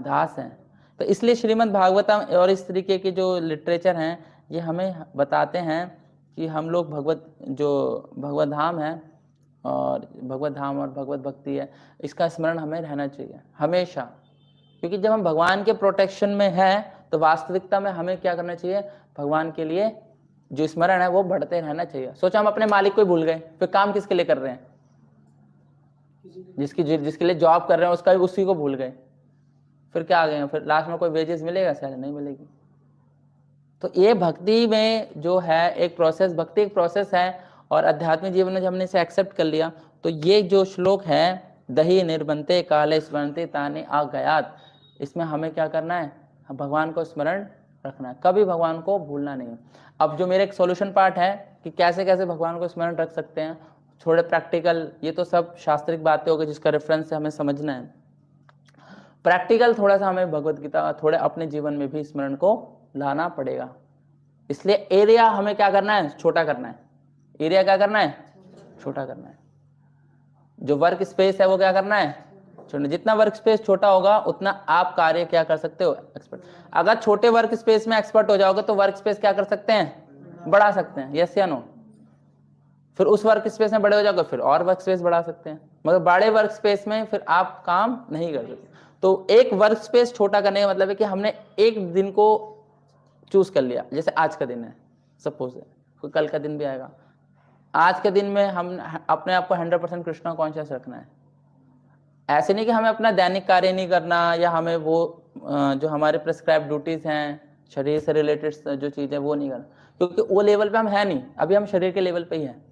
दास हैं। तो इसलिए श्रीमद् भागवतम और इस तरीके के जो लिटरेचर हैं, ये हमें बताते हैं कि हम लोग भगवत धाम है, और भगवत धाम और भगवत भक्ति है, इसका स्मरण हमें रहना चाहिए हमेशा। क्योंकि जब हम भगवान के प्रोटेक्शन में हैं, तो वास्तविकता में हमें क्या करना चाहिए, भगवान के लिए जो स्मरण है वो बढ़ते रहना चाहिए। सोचो हम अपने मालिक को ही भूल गए, फिर काम किसके लिए कर रहे हैं, जिसके लिए जॉब कर रहे हैं उसका भी, उसी को भूल गए, फिर क्या आ गए, फिर लास्ट में कोई वेजेस मिलेगा, सैलरी नहीं मिलेगी। तो ये भक्ति में जो है एक प्रोसेस, भक्ति एक प्रोसेस है, और आध्यात्मिक जीवन में जब हमने इसे एक्सेप्ट कर लिया, तो ये जो श्लोक है, दही निर्बंते काले स्मरणते ताने आगयात, इसमें हमें क्या करना है, भगवान को स्मरण रखना है, कभी भगवान को भूलना नहीं है। अब जो मेरे एक सॉल्यूशन पार्ट है कि कैसे कैसे भगवान को स्मरण रख सकते हैं, थोड़े प्रैक्टिकल, ये तो सब शास्त्रिक बातें हो गई जिसका रेफरेंस से हमें समझना है। प्रैक्टिकल थोड़ा सा हमें भगवत गीता थोड़े अपने जीवन में भी स्मरण को लाना पड़ेगा। इसलिए एरिया हमें क्या करना है, छोटा करना है। एरिया क्या करना है, छोटा करना है। जो वर्क स्पेस है वो क्या करना है, छोटा। जितना वर्क स्पेस छोटा होगा उतना आप कार्य क्या कर सकते हो, एक्सपर्ट। अगर छोटे वर्क स्पेस में एक्सपर्ट हो जाओगे तो वर्क स्पेस क्या कर सकते हैं, बढ़ा सकते हैं, यस या नो। फिर उस वर्क स्पेस में बड़े हो जाओगे, फिर और वर्क स्पेस बढ़ा सकते हैं, मगर बड़े वर्क स्पेस में फिर आप काम नहीं कर सकते। तो एक वर्क स्पेस छोटा करने का मतलब है कि हमने एक दिन को चूज कर लिया, जैसे आज का दिन है, सपोज है, कोई कल का दिन भी आएगा। आज के दिन में हम अपने आप को 100% कृष्णा कॉन्शियस रखना है। ऐसे नहीं कि हमें अपना दैनिक कार्य नहीं करना, या हमें वो जो हमारे प्रेस्क्राइब ड्यूटीज हैं, शरीर से रिलेटेड जो चीज़ है वो नहीं करना, क्योंकि वो लेवल पे हम है नहीं, अभी हम शरीर के लेवल पे ही हैं।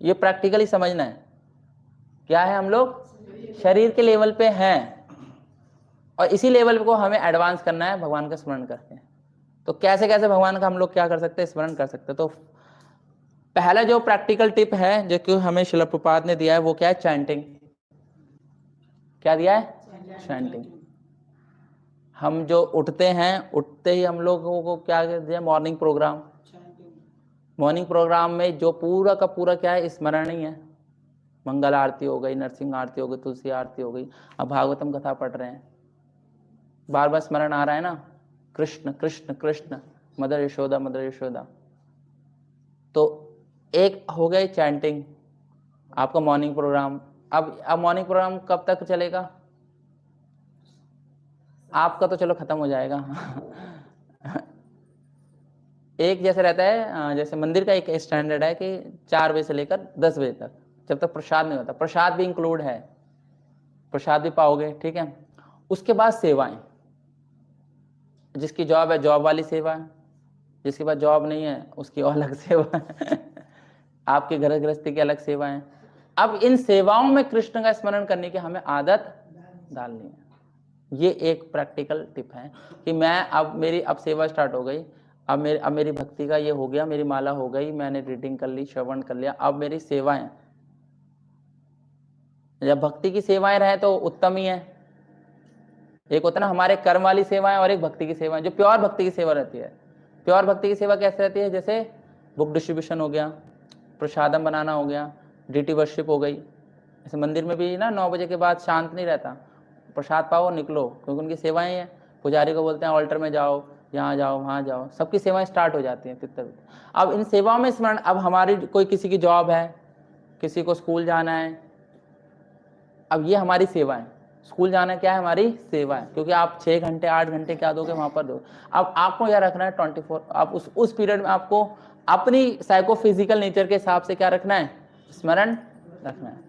ये प्रैक्टिकली समझना है, क्या है, हम लोग शरीर के लेवल पे हैं, और इसी लेवल को हमें एडवांस करना है भगवान का स्मरण करके। तो कैसे कैसे भगवान का हम लोग क्या कर सकते हैं, स्मरण कर सकते हैं। तो पहला जो प्रैक्टिकल टिप है जो कि हमें शिला प्रभुपाद ने दिया है वो क्या है? चैंटिंग। क्या दिया है? चैंटिंग। हम जो उठते हैं, उठते ही हम लोगों को क्या दिया? Morning program. मॉर्निंग प्रोग्राम में जो पूरा का पूरा क्या है? स्मरण ही है। मंगल आरती हो गई, नरसिंह आरती हो गई, तुलसी आरती हो गई, अब भागवतम कथा पढ़ रहे हैं, बार बार स्मरण आ रहा है ना, कृष्ण कृष्ण कृष्ण, मदर यशोदा मदर यशोदा। तो एक हो गई चैंटिंग, आपका मॉर्निंग प्रोग्राम। अब मॉर्निंग प्रोग्राम कब तक चलेगा? आपका तो चलो खत्म हो जाएगा। एक जैसे रहता है, जैसे मंदिर का एक स्टैंडर्ड है कि 4 बजे से लेकर 10 बजे तक, जब तक प्रसाद नहीं होता। प्रसाद भी इंक्लूड है, प्रसाद भी पाओगे, ठीक है। उसके बाद सेवाएं, जिसकी जॉब है जॉब वाली सेवा है, जिसके पास जॉब नहीं है उसकी अलग सेवा है। आपके घर गृहस्थी की अलग सेवा है। अब इन सेवाओं में कृष्ण का स्मरण करने की हमें आदत डालनी है। ये एक प्रैक्टिकल टिप है कि मैं अब सेवा स्टार्ट हो गई, अब मेरी भक्ति का ये हो गया, मेरी माला हो गई, मैंने रीडिंग कर ली, श्रवण कर लिया, अब मेरी सेवाएं। जब भक्ति की सेवाएं रहे तो उत्तम ही है। एक होता है ना हमारे कर्म वाली सेवाएं और एक भक्ति की सेवाएं, जो प्योर भक्ति की सेवा रहती है। प्योर भक्ति की सेवा कैसे रहती है? जैसे बुक डिस्ट्रीब्यूशन हो गया, प्रसादम बनाना हो गया, डीटी वर्शिप हो गई। ऐसे मंदिर में भी ना 9 बजे के बाद शांत नहीं रहता, प्रसाद पाओ निकलो, क्योंकि उनकी सेवाएं हैं। पुजारी को बोलते हैं ऑल्टर में जाओ, यहाँ जाओ वहाँ जाओ, सबकी सेवाएं स्टार्ट हो जाती हैं तितर। अब इन सेवाओं में स्मरण, अब हमारी कोई किसी की जॉब है, किसी को स्कूल जाना है, अब ये हमारी सेवा है। स्कूल जाना क्या है? हमारी सेवा है, क्योंकि आप 6 घंटे 8 घंटे क्या दोगे वहां पर दो। अब आपको क्या रखना है? 24। आप उस पीरियड में आपको अपनी साइकोफिजिकल नेचर के हिसाब से क्या रखना है? स्मरण रखना है।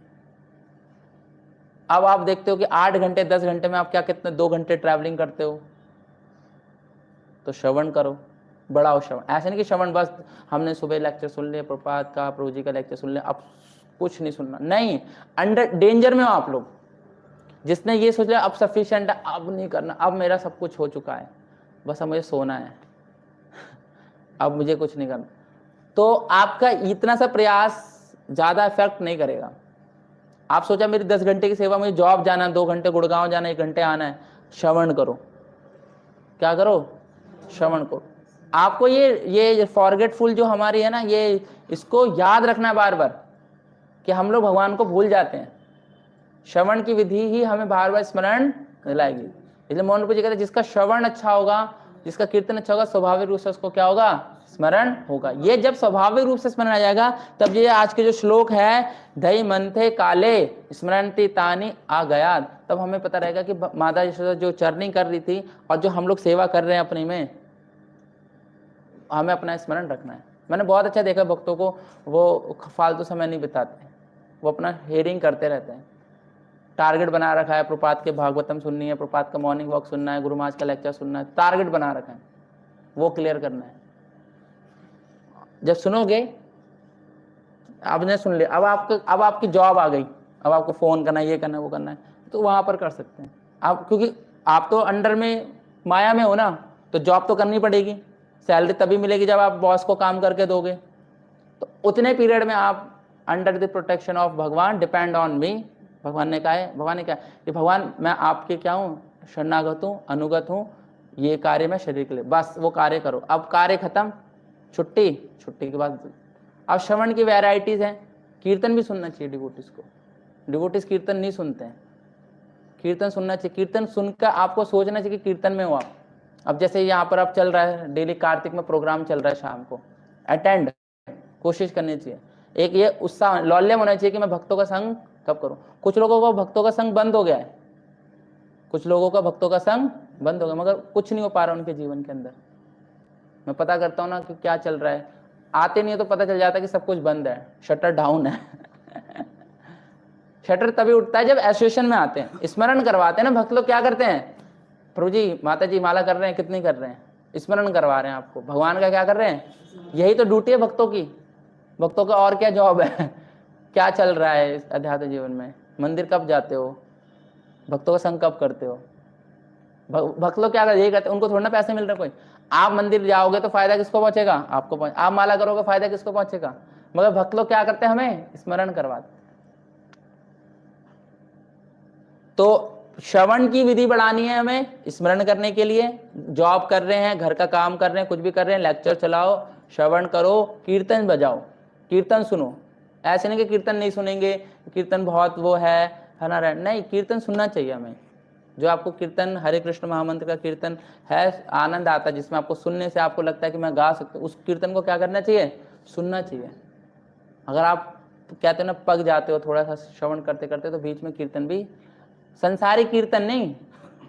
अब आप देखते हो कि 8 घंटे 10 घंटे में आप क्या कितने 2 घंटे ट्रैवलिंग करते हो, तो श्रवण करो, बढ़ाओ श्रवण। ऐसे नहीं कि श्रवण बस हमने सुबह लेक्चर सुन लिया प्रभात का, प्रभु जी का लेक्चर सुन लिया, अब कुछ नहीं सुनना, नहीं। अंडर डेंजर में हो आप लोग। जिसने ये सोच लिया अब सफिशिएंट है, अब नहीं करना, अब मेरा सब कुछ हो चुका है, बस अब मुझे सोना है, अब मुझे कुछ नहीं करना, तो आपका इतना सा प्रयास ज्यादा इफेक्ट नहीं करेगा। आप सोचा मेरी 10 घंटे की सेवा, मुझे जॉब जाना है, 2 घंटे गुड़गांव जाना है, 1 घंटे आना है, श्रवण करो। क्या करो? श्रवण करो। आपको ये फॉरगेटफुल जो हमारी है ना, ये इसको याद रखना है बार बार कि हम लोग भगवान को भूल जाते हैं। श्रवण की विधि ही हमें बार बार स्मरण दिलाएगी। इसलिए मोहन प्रभु जी कहते हैं जिसका श्रवण अच्छा होगा, जिसका कीर्तन अच्छा होगा, स्वाभाविक रूप से उसको क्या होगा? स्मरण होगा। ये जब स्वाभाविक रूप से स्मरण आ जाएगा, तब ये आज के जो श्लोक है दही मंथे काले स्मरणति तानी आ गया, तब हमें पता रहेगा कि माता यशोदा जो चरनिंग कर रही थी और जो हम लोग सेवा कर रहे हैं अपनी में, हमें अपना स्मरण रखना है। मैंने बहुत अच्छा देखा भक्तों को, वो फालतू समय नहीं बिताते, वो अपना हेयरिंग करते रहते हैं। टारगेट बना रखा है, प्रपात के भागवतम सुननी है, प्रपात का मॉर्निंग वॉक सुनना है, गुरु महाराज का लेक्चर सुनना है, टारगेट बना रखा है, वो क्लियर करना है। जब सुनोगे, आपने सुन लिया, अब आपकी जॉब आ गई, अब आपको फोन करना है, ये करना है, वो करना है, तो वहां पर कर सकते हैं आप, क्योंकि आप तो अंडर में माया में हो ना, तो जॉब तो करनी पड़ेगी। सैलरी तभी मिलेगी जब आप बॉस को काम करके दोगे। तो उतने पीरियड में आप अंडर द प्रोटेक्शन ऑफ भगवान, डिपेंड ऑन मी। भगवान ने कहा है कि भगवान मैं आपके क्या हूँ? शरणागत हूँ, अनुगत हूँ, ये कार्य मैं शरीर के लिए, बस वो कार्य करो। अब कार्य खत्म, छुट्टी के बाद अब श्रवण की वैरायटीज हैं। कीर्तन भी सुनना चाहिए डिवोटीज को। डिवोटीज कीर्तन नहीं सुनते हैं, कीर्तन सुनना चाहिए। कीर्तन सुनकर आपको सोचना चाहिए कि कीर्तन में हो आप। अब जैसे यहाँ पर अब चल रहा है, डेली कार्तिक में प्रोग्राम चल रहा है, शाम को अटेंड कोशिश करनी चाहिए। एक ये उत्साह लौल्यम होना चाहिए कि मैं भक्तों का संग कब करूं। कुछ लोगों को भक्तों का संग बंद हो गया है, कुछ लोगों का भक्तों का संग बंद हो गया, मगर कुछ नहीं हो पा रहा उनके जीवन के अंदर। मैं पता करता हूँ ना कि क्या चल रहा है, आते नहीं है तो पता चल जाता है कि सब कुछ बंद है, शटर डाउन है। शटर तभी उठता है जब एसोसिएशन में आते हैं, स्मरण करवाते हैं ना भक्त लोग। क्या करते हैं? प्रभु जी माता जी माला कर रहे हैं, कितनी कर रहे हैं? स्मरण करवा रहे हैं आपको। भगवान का क्या कर रहे हैं? यही तो ड्यूटी है भक्तों की। भक्तों का और क्या जॉब है? क्या चल रहा है इस अध्यात्म जीवन में? मंदिर कब जाते हो? भक्तों का संग कब करते हो? भक्त लोग क्या यही करते हैं, उनको थोड़ा ना पैसे मिल रहे कोई। आप मंदिर जाओगे तो फायदा किसको पहुंचेगा? आपको आप माला करोगे फायदा किसको पहुंचेगा? मगर भक्त लोग क्या करते हैं, हमें स्मरण करवाते। तो श्रवण की विधि बढ़ानी है हमें स्मरण करने के लिए। जॉब कर रहे हैं, घर का काम कर रहे हैं, कुछ भी कर रहे हैं, लेक्चर चलाओ, श्रवण करो, कीर्तन बजाओ, कीर्तन सुनो। ऐसे नहीं कि कीर्तन नहीं सुनेंगे, कीर्तन बहुत वो है ना, नहीं, कीर्तन सुनना चाहिए हमें। जो आपको कीर्तन, हरे कृष्ण महामंत्र का कीर्तन है, आनंद आता है, जिसमें आपको सुनने से आपको लगता है कि मैं गा सकता हूँ, उस कीर्तन को क्या करना चाहिए, सुनना चाहिए। अगर आप कहते हो ना पक जाते हो थोड़ा सा श्रवण करते करते, तो बीच में कीर्तन भी, संसारी कीर्तन नहीं,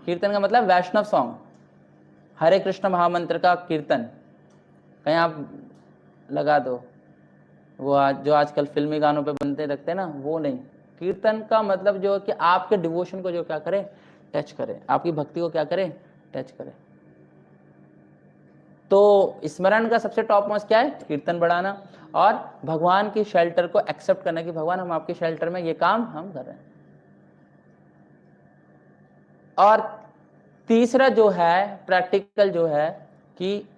कीर्तन का मतलब वैष्णव सॉन्ग, हरे कृष्ण महामंत्र का कीर्तन कहीं आप लगा दो, वो जो आजकल फिल्मी गानों पे बनते रखते हैं ना, वो नहीं। कीर्तन का मतलब जो कि आपके डिवोशन को जो क्या करे, टच करे, आपकी भक्ति को क्या करे, टच करे। तो स्मरण का सबसे टॉप मोस्ट क्या है, कीर्तन बढ़ाना, और भगवान की शेल्टर को एक्सेप्ट करना कि भगवान हम आपके शेल्टर में ये काम हम कर रहे हैं। और तीसरा जो है प्रैक्टिकल जो है कि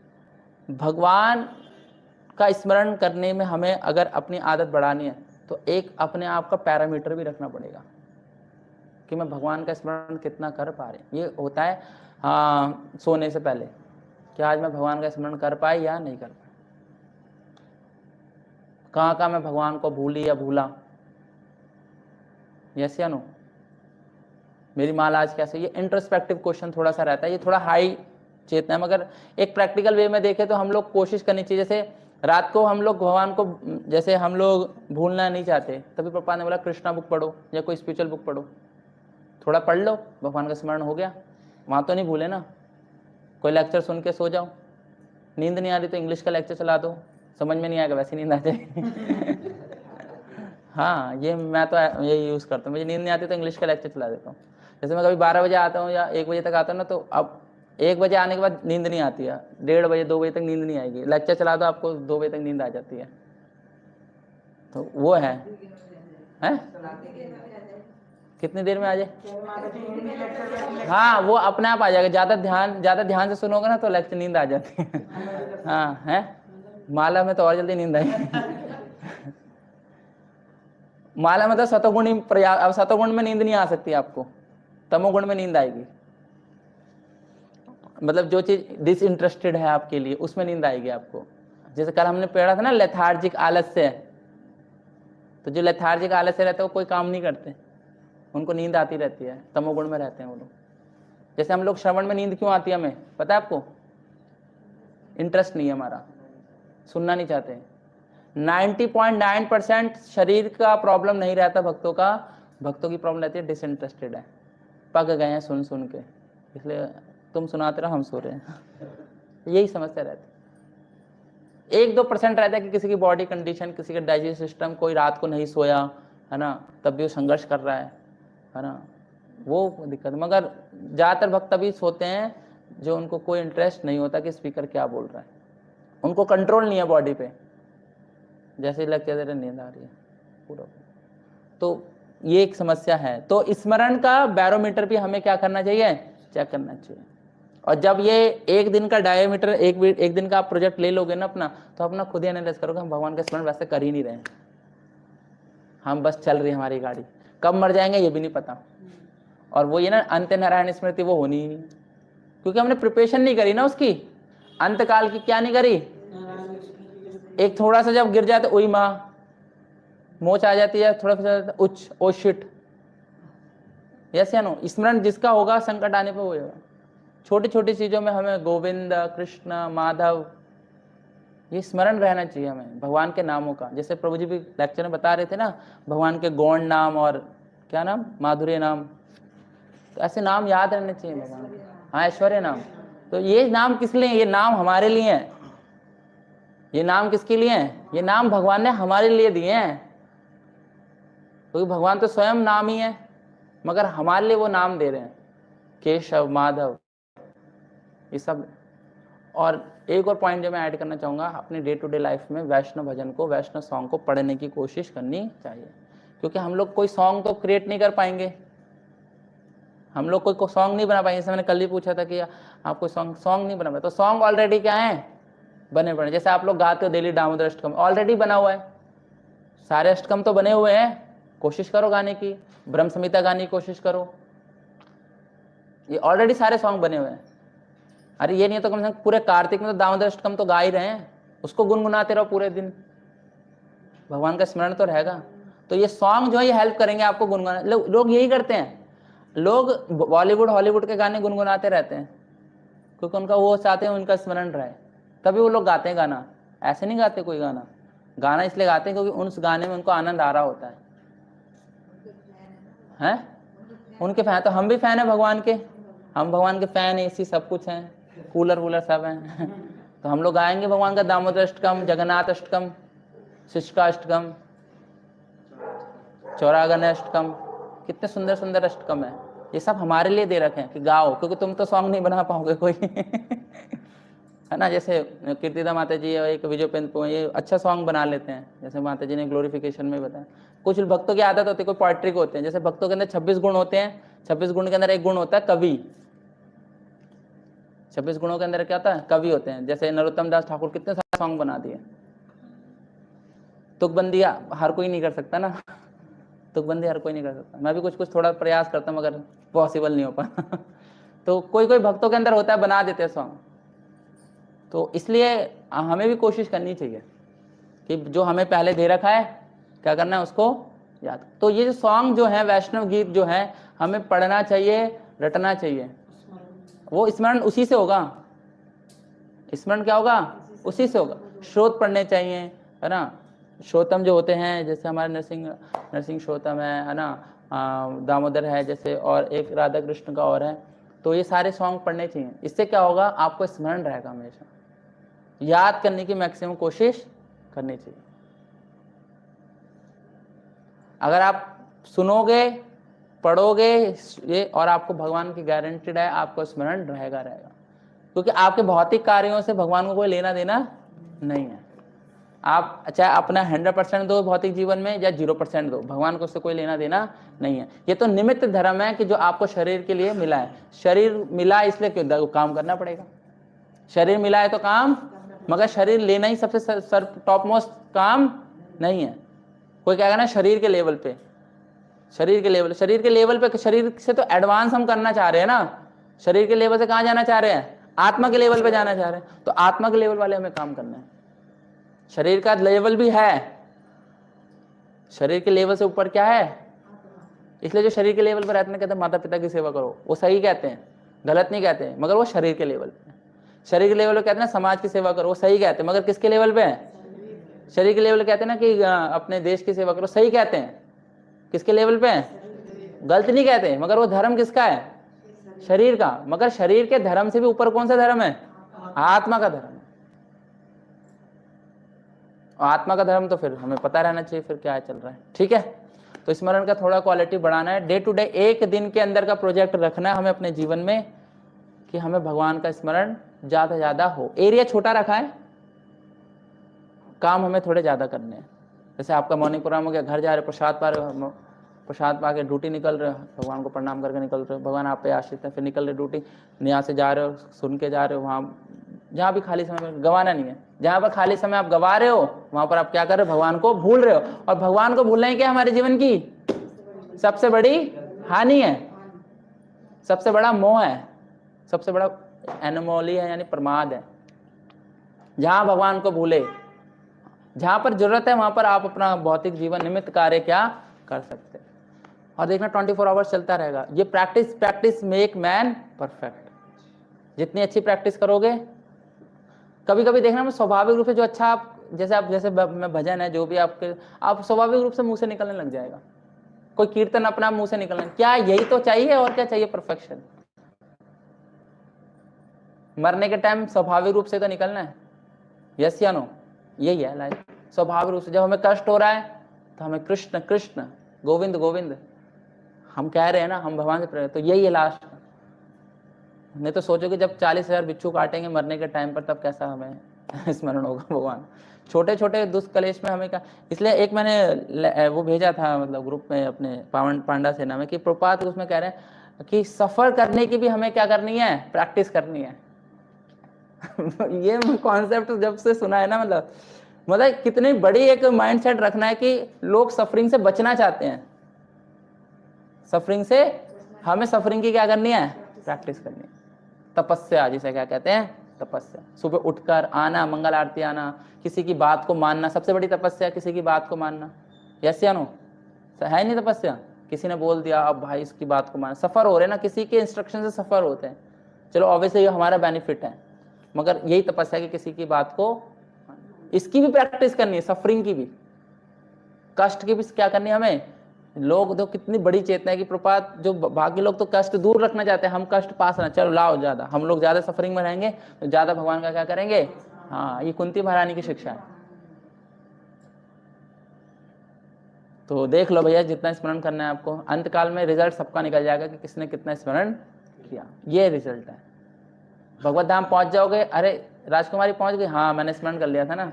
भगवान का स्मरण करने में हमें अगर अपनी आदत बढ़ानी है तो एक अपने आप का पैरामीटर भी रखना पड़ेगा कि मैं भगवान का स्मरण कितना कर पा रहे। ये होता है हाँ सोने से पहले कि आज मैं भगवान का स्मरण कर पाई या नहीं कर पाई, कहाँ मैं भगवान को भूली या भूला, यस या नो, मेरी माला आज कैसे। ये इंट्रोस्पेक्टिव क्वेश्चन थोड़ा सा रहता है, ये थोड़ा हाई चेतना है, मगर एक प्रैक्टिकल वे में देखें तो हम लोग कोशिश करनी चाहिए। जैसे रात को हम लोग भगवान को, जैसे हम लोग भूलना नहीं चाहते, तभी पापा ने बोला कृष्णा बुक पढ़ो या कोई स्पिरिचुअल बुक पढ़ो, थोड़ा पढ़ लो, भगवान का स्मरण हो गया, वहाँ तो नहीं भूले ना। कोई लेक्चर सुन के सो जाओ, नींद नहीं आ रही तो इंग्लिश का लेक्चर चला दो, समझ में नहीं आएगा वैसे नींद आ जाए। हाँ ये मैं तो ये यूज़ करता हूँ, मुझे नींद नहीं आती तो इंग्लिश का लेक्चर चला देता हूँ। जैसे मैं कभी 12 बजे आता हूँ या 1 बजे तक आता हूँ ना, तो अब 1 बजे आने के बाद नींद नहीं आती है, 1:30 बजे 2 बजे तक नींद नहीं आएगी, लेक्चर चला दो आपको 2 बजे तक नींद आ जाती है। तो वो है कितनी देर में आ जाए, हाँ वो अपने आप आ जाएगा, ज़्यादा ध्यान से सुनोगे ना तो लेक्चर नींद आ जाती है। हाँ है, माला में तो और जल्दी नींद आई। माला में तो सतोगुण ही अब सतोगुण में नींद नहीं आ सकती आपको, तमोगुण में नींद आएगी। मतलब जो चीज डिसइंटरेस्टेड है आपके लिए उसमें नींद आएगी आपको। जैसे कल हमने पढ़ा था ना लेथार्जिक आलस्य, तो जो लेथार्जिक आलस्य रहते हैं वो कोई काम नहीं करते, उनको नींद आती रहती है, तमोगुण में रहते हैं वो लोग। जैसे हम लोग श्रवण में नींद क्यों आती है हमें पता है आपको, इंटरेस्ट नहीं है हमारा, सुनना नहीं चाहते। 90.9% शरीर का प्रॉब्लम नहीं रहता भक्तों का, भक्तों की प्रॉब्लम रहती है डिसइंटरेस्टेड है, पक गए हैं सुन सुन के, इसलिए तुम सुनाते रहो हम सो रहे हैं। यही समस्या रहती है। 1-2% रहता है कि किसी की बॉडी कंडीशन, किसी का डाइजेस्ट सिस्टम, कोई रात को नहीं सोया है ना, तब भी वो संघर्ष कर रहा है ना, वो दिक्कत। मगर ज़्यादातर भक्त तभी सोते हैं जो उनको कोई इंटरेस्ट नहीं होता कि स्पीकर क्या बोल रहा है, उनको कंट्रोल नहीं है बॉडी पे, जैसे ही लगता है नींद आ रही है पूरा। तो ये एक समस्या है। तो स्मरण का बैरोमीटर भी हमें क्या करना चाहिए, चेक करना चाहिए। और जब ये एक दिन का डायमीटर, एक दिन का आप प्रोजेक्ट ले लोगे ना अपना, तो अपना खुद ही एनालाइज करोगे हम भगवान का स्मरण वैसे कर ही नहीं रहे, हम बस चल रही है हमारी गाड़ी, कब मर जाएंगे ये भी नहीं पता। और वो ये ना अंत्य नारायण स्मृति वो होनी ही नहीं, क्योंकि हमने प्रिपरेशन नहीं करी ना उसकी, अंतकाल की क्या नहीं करी। एक थोड़ा सा जब गिर जाते उई माँ, मोच आ जाती है, थोड़ा सा उच्च ओ शिट, यस या नो। स्मरण जिसका होगा संकट आने पे होगा। छोटी छोटी चीजों में हमें गोविंद, कृष्ण, माधव, ये स्मरण रहना चाहिए हमें भगवान के नामों का। जैसे प्रभु जी भी लेक्चर में बता रहे थे ना, भगवान के गौण नाम और क्या नाम, माधुर्य नाम, तो ऐसे नाम याद रहने चाहिए भगवान के। हाँ ऐश्वर्य नाम, तो ये नाम किस लिए, ये नाम हमारे लिए हैं। ये नाम किसके लिए हैं, ये नाम भगवान ने हमारे लिए दिए हैं, क्योंकि भगवान तो स्वयं नाम ही है, मगर हमारे लिए वो नाम दे रहे हैं, केशव, माधव, ये सब। और एक और पॉइंट जो मैं ऐड करना चाहूँगा, अपने डे टू डे लाइफ में वैष्णव भजन को, वैष्णव सॉन्ग को पढ़ने की कोशिश करनी चाहिए, क्योंकि हम लोग कोई सॉन्ग तो क्रिएट नहीं कर पाएंगे, हम लोग कोई सॉन्ग नहीं बना पाएंगे। जैसे मैंने कल ही पूछा था कि आप कोई सॉन्ग नहीं बना पाए, तो सॉन्ग ऑलरेडी क्या है, बने पड़े। जैसे आप लोग गाते हो डेली दामोदर अष्टकम, ऑलरेडी बना हुआ है, सारे अष्टकम तो बने हुए हैं, कोशिश करो गाने की, ब्रह्म संहिता गाने की कोशिश करो, ये ऑलरेडी सारे सॉन्ग बने हुए हैं। अरे ये नहीं है तो कम से कम पूरे कार्तिक में तो दामोदर अष्टकम तो गा ही रहे हैं, उसको गुनगुनाते रहो पूरे दिन, भगवान का स्मरण तो रहेगा। तो ये सॉन्ग जो है ये हेल्प करेंगे आपको गुनगुना। लोग यही करते हैं, लोग बॉलीवुड हॉलीवुड के गाने गुनगुनाते रहते हैं क्योंकि उनका वो चाहते हैं उनका स्मरण रहे, तभी वो लोग गाते हैं गाना। ऐसे नहीं गाते कोई गाना, गाना इसलिए गाते हैं क्योंकि उस गाने में उनको आनंद आ रहा होता है। हैं उनके फैन, तो हम भी फैन है भगवान के, हम भगवान के फैन है, इसी सब कुछ हैं, कूलर वूलर सब हैं तो हम लोग गाएंगे भगवान का दामोदर अष्टकम, जगन्नाथ अष्टकम, शिष्का अष्टकम, चौरागन अष्टकम, कितने सुंदर सुंदर अष्टकम है। ये सब हमारे लिए दे रखे हैं कि गाओ, क्योंकि तुम तो सॉन्ग नहीं बना पाओगे कोई है ना। जैसे कीर्तिदा माता जी और एक विजयपेंद्र ये अच्छा सॉन्ग बना लेते हैं, जैसे माता जी ने ग्लोरिफिकेशन में बताया। कुछ भक्तों की आदत होती है, कोई पोएट्री को होते हैं, जैसे भक्तों के अंदर 26 गुण होते हैं, 26 गुण के अंदर एक गुण होता है कवि, 26 गुणों के अंदर क्या होता है, कवि होते हैं। जैसे नरोत्तम दास ठाकुर कितने सारे सॉन्ग बना दिए। तुकबंदी हर कोई नहीं कर सकता ना, तुकबंदी हर कोई नहीं कर सकता, मैं भी कुछ कुछ थोड़ा प्रयास करता हूँ मगर पॉसिबल नहीं हो पाता तो कोई कोई भक्तों के अंदर होता है, बना देते हैं सॉन्ग। तो इसलिए हमें भी कोशिश करनी चाहिए कि जो हमें पहले दे रखा है क्या करना है उसको याद। तो ये जो सॉन्ग जो है, वैष्णव गीत जो है, हमें पढ़ना चाहिए, रटना चाहिए। वो स्मरण उसी से होगा, स्मरण क्या होगा, उसी से होगा। श्रोत पढ़ने चाहिए, है ना। श्रोतम जो होते हैं, जैसे हमारे नरसिंह श्रोतम है ना, दामोदर है जैसे, और एक राधा कृष्ण का और है। तो ये सारे सॉन्ग पढ़ने चाहिए। इससे क्या होगा, आपको स्मरण रहेगा, हमेशा याद करने की मैक्सिमम कोशिश करनी चाहिए। अगर आप सुनोगे, पढ़ोगे ये, और आपको भगवान की गारंटीड है, आपको स्मरण रहेगा। क्योंकि आपके भौतिक कार्यों से भगवान को कोई लेना देना नहीं है। आप चाहे अपना 100% दो भौतिक जीवन में या 0% दो, भगवान को उससे कोई लेना देना नहीं है। ये तो निमित्त धर्म है कि जो आपको शरीर के लिए मिला है। शरीर मिला इसलिए क्यों, काम करना पड़ेगा। शरीर मिला है तो काम, मगर शरीर लेना ही सबसे टॉप मोस्ट काम नहीं है। कोई क्या कहना शरीर के लेवल पे, शरीर के लेवल पे, शरीर से तो एडवांस हम करना चाह रहे हैं ना। शरीर के लेवल से कहाँ जाना चाह रहे हैं, आत्मा के लेवल पे जाना चाह रहे हैं। तो आत्मा के लेवल वाले हमें काम करना है। शरीर का लेवल भी है, शरीर के लेवल से ऊपर क्या है। इसलिए जो शरीर के लेवल पर रहते हैं कहते हैं माता पिता की सेवा करो, वो सही कहते हैं, गलत नहीं कहते हैं, मगर वो शरीर के लेवल पे। शरीर के लेवल पे कहते हैं समाज की सेवा करो, वो सही कहते हैं, मगर किसके लेवल पे है, शरीर के लेवल कहते हैं ना कि अपने देश की सेवा करो, सही कहते हैं, किसके लेवल पे है, गलत नहीं कहते, मगर वो धर्म किसका है, शरीर का। मगर शरीर के धर्म से भी ऊपर कौन सा धर्म है, आत्मा का धर्म। आत्मा का धर्म तो फिर हमें पता रहना चाहिए फिर क्या चल रहा है। ठीक है, तो स्मरण का थोड़ा क्वालिटी बढ़ाना है। डे टू डे एक दिन के अंदर का प्रोजेक्ट रखना है हमें अपने जीवन में कि हमें भगवान का स्मरण ज्यादा से ज्यादा हो। एरिया छोटा रखा है, काम हमें थोड़े ज्यादा करने हैं। जैसे आपका मॉर्निंग प्रोग्राम हो गया, घर जा रहे प्रसाद पा रहे, प्रसाद पा के ड्यूटी निकल रहे, भगवान को प्रणाम करके निकल रहे, भगवान आप पे आश्रित है, फिर निकल रहे ड्यूटी, यहाँ से जा रहे हो, सुन के जा रहे हो, वहाँ जहाँ भी खाली समय गवाना नहीं है। जहाँ पर खाली समय आप गवा रहे हो वहां पर आप क्या कर रहे हो, भगवान को भूल रहे हो। और भगवान को भूलना ही क्या हमारे जीवन की सबसे बड़ी हानि है, सबसे बड़ा मोह है, सबसे बड़ा एनोमोली है, यानी प्रमाद है। जहां भगवान को भूले, जहां पर जरूरत है वहां पर आप अपना भौतिक जीवन निमित्त कार्य क्या कर सकते हैं। और देखना 24 आवर्स चलता रहेगा। ये प्रैक्टिस मेक मैन परफेक्ट। जितनी अच्छी प्रैक्टिस करोगे, कभी कभी देखना मैं स्वाभाविक रूप से जो अच्छा आप जैसे मैं भजन है जो भी आपके, आप स्वाभाविक रूप से मुंह से निकलने लग जाएगा। कोई कीर्तन अपना मुंह से निकलने, क्या यही तो चाहिए, और क्या चाहिए, परफेक्शन। मरने के टाइम स्वाभाविक रूप से तो निकलना है, यस या नो, यही है लाइफ। स्वाभाविक रूप से जब हमें कष्ट हो रहा है तो हमें कृष्ण कृष्ण गोविंद गोविंद हम कह रहे हैं ना, हम भगवान से प्रेरित, तो यही है लास्ट। नहीं तो सोचो कि जब 40,000 बिच्छू काटेंगे मरने के टाइम पर, तब कैसा हमें स्मरण होगा भगवान। छोटे छोटे दुष्ट कलेश में हमें क्या। इसलिए एक मैंने वो भेजा था, मतलब ग्रुप में अपने पांडा सेना में, कि प्रपात उसमें कह रहे हैं कि सफर करने की भी हमें क्या करनी है, प्रैक्टिस करनी है ये कॉन्सेप्ट जब से सुना है ना, मतलब मतलब कितनी बड़ी एक माइंडसेट रखना है कि लोग सफरिंग से बचना चाहते हैं। सफरिंग से हमें सफरिंग की क्या करनी है? प्रैक्टिस करनी है। तपस्या जिसे क्या कहते हैं? तपस्या। सुबह उठकर आना, मंगल आरती आना, किसी की बात को मानना, सबसे बड़ी तपस्या किसी की बात को मानना। यस या नो? है नहीं तपस्या? किसी ने बोल दिया अब भाई इसकी बात को मानना, सफर हो रहे ना, किसी के इंस्ट्रक्शन से सफर होते हैं। चलो ऑब्वियसली ये हमारा बेनिफिट है, मगर यही तपस्या कि किसी की बात को, इसकी भी प्रैक्टिस करनी है, सफरिंग की भी, कष्ट की भी क्या करनी है हमें। लोग तो कितनी बड़ी चेतना है कि प्रपात जो बाकी लोग तो कष्ट दूर रखना चाहते हैं, हम कष्ट पास ना, चलो लाओ ज्यादा, हम लोग ज्यादा सफरिंग में रहेंगे तो ज्यादा भगवान का क्या करेंगे। हाँ, ये कुंती महारानी की शिक्षा है। तो देख लो भैया, जितना स्मरण करना है आपको, अंतकाल में रिजल्ट सबका निकल जाएगा कि किसने कितना स्मरण किया। ये रिजल्ट है। भगवत धाम पहुंच जाओगे, अरे राजकुमारी पहुंच गई, हाँ मैंने स्मरण कर लिया था ना,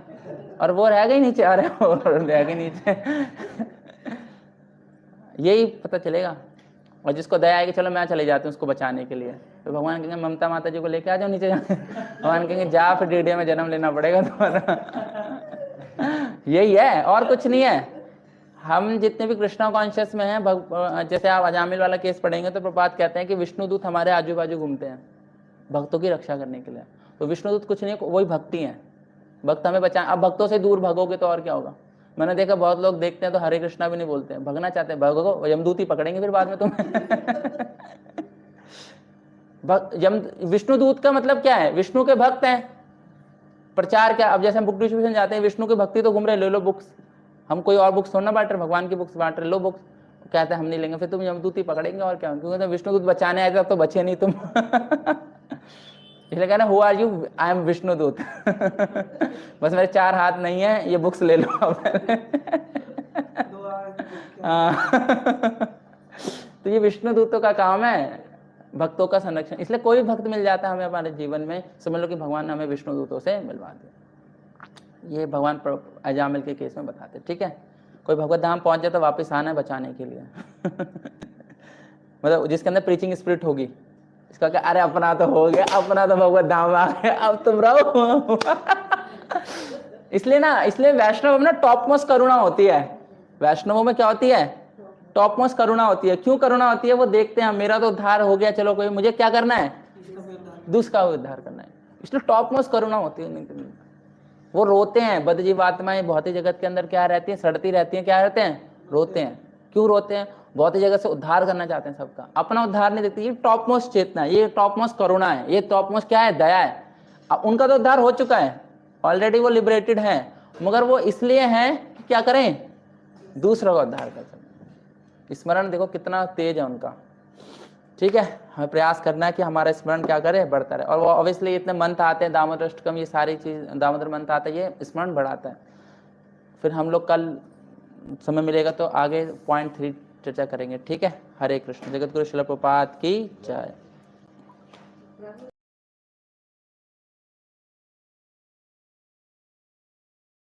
और वो रह गई नीचे, अरे वो रह गई नीचे। यही पता चलेगा। और जिसको दया आएगी, चलो मैं चले जाती हूँ उसको बचाने के लिए, तो भगवान कहेंगे ममता माता जी को लेके आ जाओ नीचे। भगवान कहेंगे जा फिर डीडीए में जन्म लेना पड़ेगा तुम्हारा। यही है, और कुछ नहीं है। हम जितने भी कृष्णा कॉन्शियस में हैं, जैसे आप अजामिल वाला केस पढ़ेंगे तो प्रपात कहते हैं कि विष्णुदूत हमारे आजू बाजू घूमते हैं भक्तों की रक्षा करने के लिए। तो विष्णुदूत कुछ नहीं, वही भक्ति है, भक्त हमें बचा। अब भक्तों से दूर भागोगे तो और क्या होगा। मैंने देखा बहुत लोग देखते हैं तो हरे कृष्णा भी नहीं बोलते हैं, भगना चाहते हैं, भगो यमदूत ही पकड़ेंगे फिर बाद में तुम्हें। विष्णुदूत का मतलब क्या है? विष्णु के भक्त हैं, प्रचार क्या। अब जैसे हम बुक डिस्ट्रीब्यूशन जाते हैं, विष्णु की भक्ति तो घूम रहे, ले लो बुक्स, हम कोई और बुक्स थोड़ा ना बांट रहे, भगवान की बुक्स बांट रहे, लो बुक्स। कहते हैं हम नहीं लेंगे, फिर तुम यमदूत ही पकड़ेंगे और क्या, क्योंकि तुम विष्णुदूत बचाने आए थे, अब तो बचे नहीं तुम। इसलिए कहना who are you, I am Vishnuduta. बस मेरे 4 हाथ नहीं है, ये बुक्स ले लो। तो ये विष्णुदूतों का काम है, भक्तों का संरक्षण। इसलिए कोई भी भक्त मिल जाता है हमें हमारे जीवन में, समझ लो कि भगवान ने हमें विष्णुदूतों से मिलवा दिया। ये भगवान अजामिल के केस में बताते। ठीक है, कोई भगवत धाम पहुंच जाए तो वापस आना है बचाने के लिए। मतलब जिसके अंदर प्रीचिंग स्पिरिट होगी, इसका क्या, अरे अपना तो हो गया, अपना तो भगवत धाम आ गया, अब तुम रहो। इसलिए ना, इसलिए वैष्णव में ना टॉप मोस्ट करुणा होती है। वैष्णवों में क्या होती है? टॉप मोस्ट करुणा होती है। क्यों करुणा होती है? वो देखते हैं मेरा तो उद्धार हो गया, चलो कोई, मुझे क्या करना है? दूसरा का उद्धार करना है। इसलिए टॉप मोस्ट करुणा होती है। वो रोते हैं, बद्धजीवात्माएं भौतिक जगत के अंदर क्या रहती हैं? सड़ती रहती हैं, क्या रहते हैं? रोते हैं। क्यों रोते हैं? भौतिक जगत से उद्धार करना चाहते हैं सबका, अपना उद्धार नहीं देखते। ये टॉप मोस्ट चेतना है, ये टॉप मोस्ट करुणा है, ये टॉप मोस्ट क्या है? दया है। अब उनका तो उद्धार हो चुका है ऑलरेडी, वो लिबरेटेड है, मगर वो इसलिए है कि क्या करें? दूसरों का उद्धार कर सकें। स्मरण देखो कितना तेज है उनका। ठीक है, हमें प्रयास करना है कि हमारा स्मरण क्या करे? बढ़ता रहे। और वो ऑब्वियसली इतने मंत्र आते हैं, दामोदर अष्टकम, ये सारी चीज, दामोदर मंत्र आता है, ये स्मरण बढ़ाता है। फिर हम लोग कल समय मिलेगा तो आगे पॉइंट 3 चर्चा करेंगे। ठीक है, हरे कृष्ण। जगत गुरु श्रील प्रभुपाद की जय।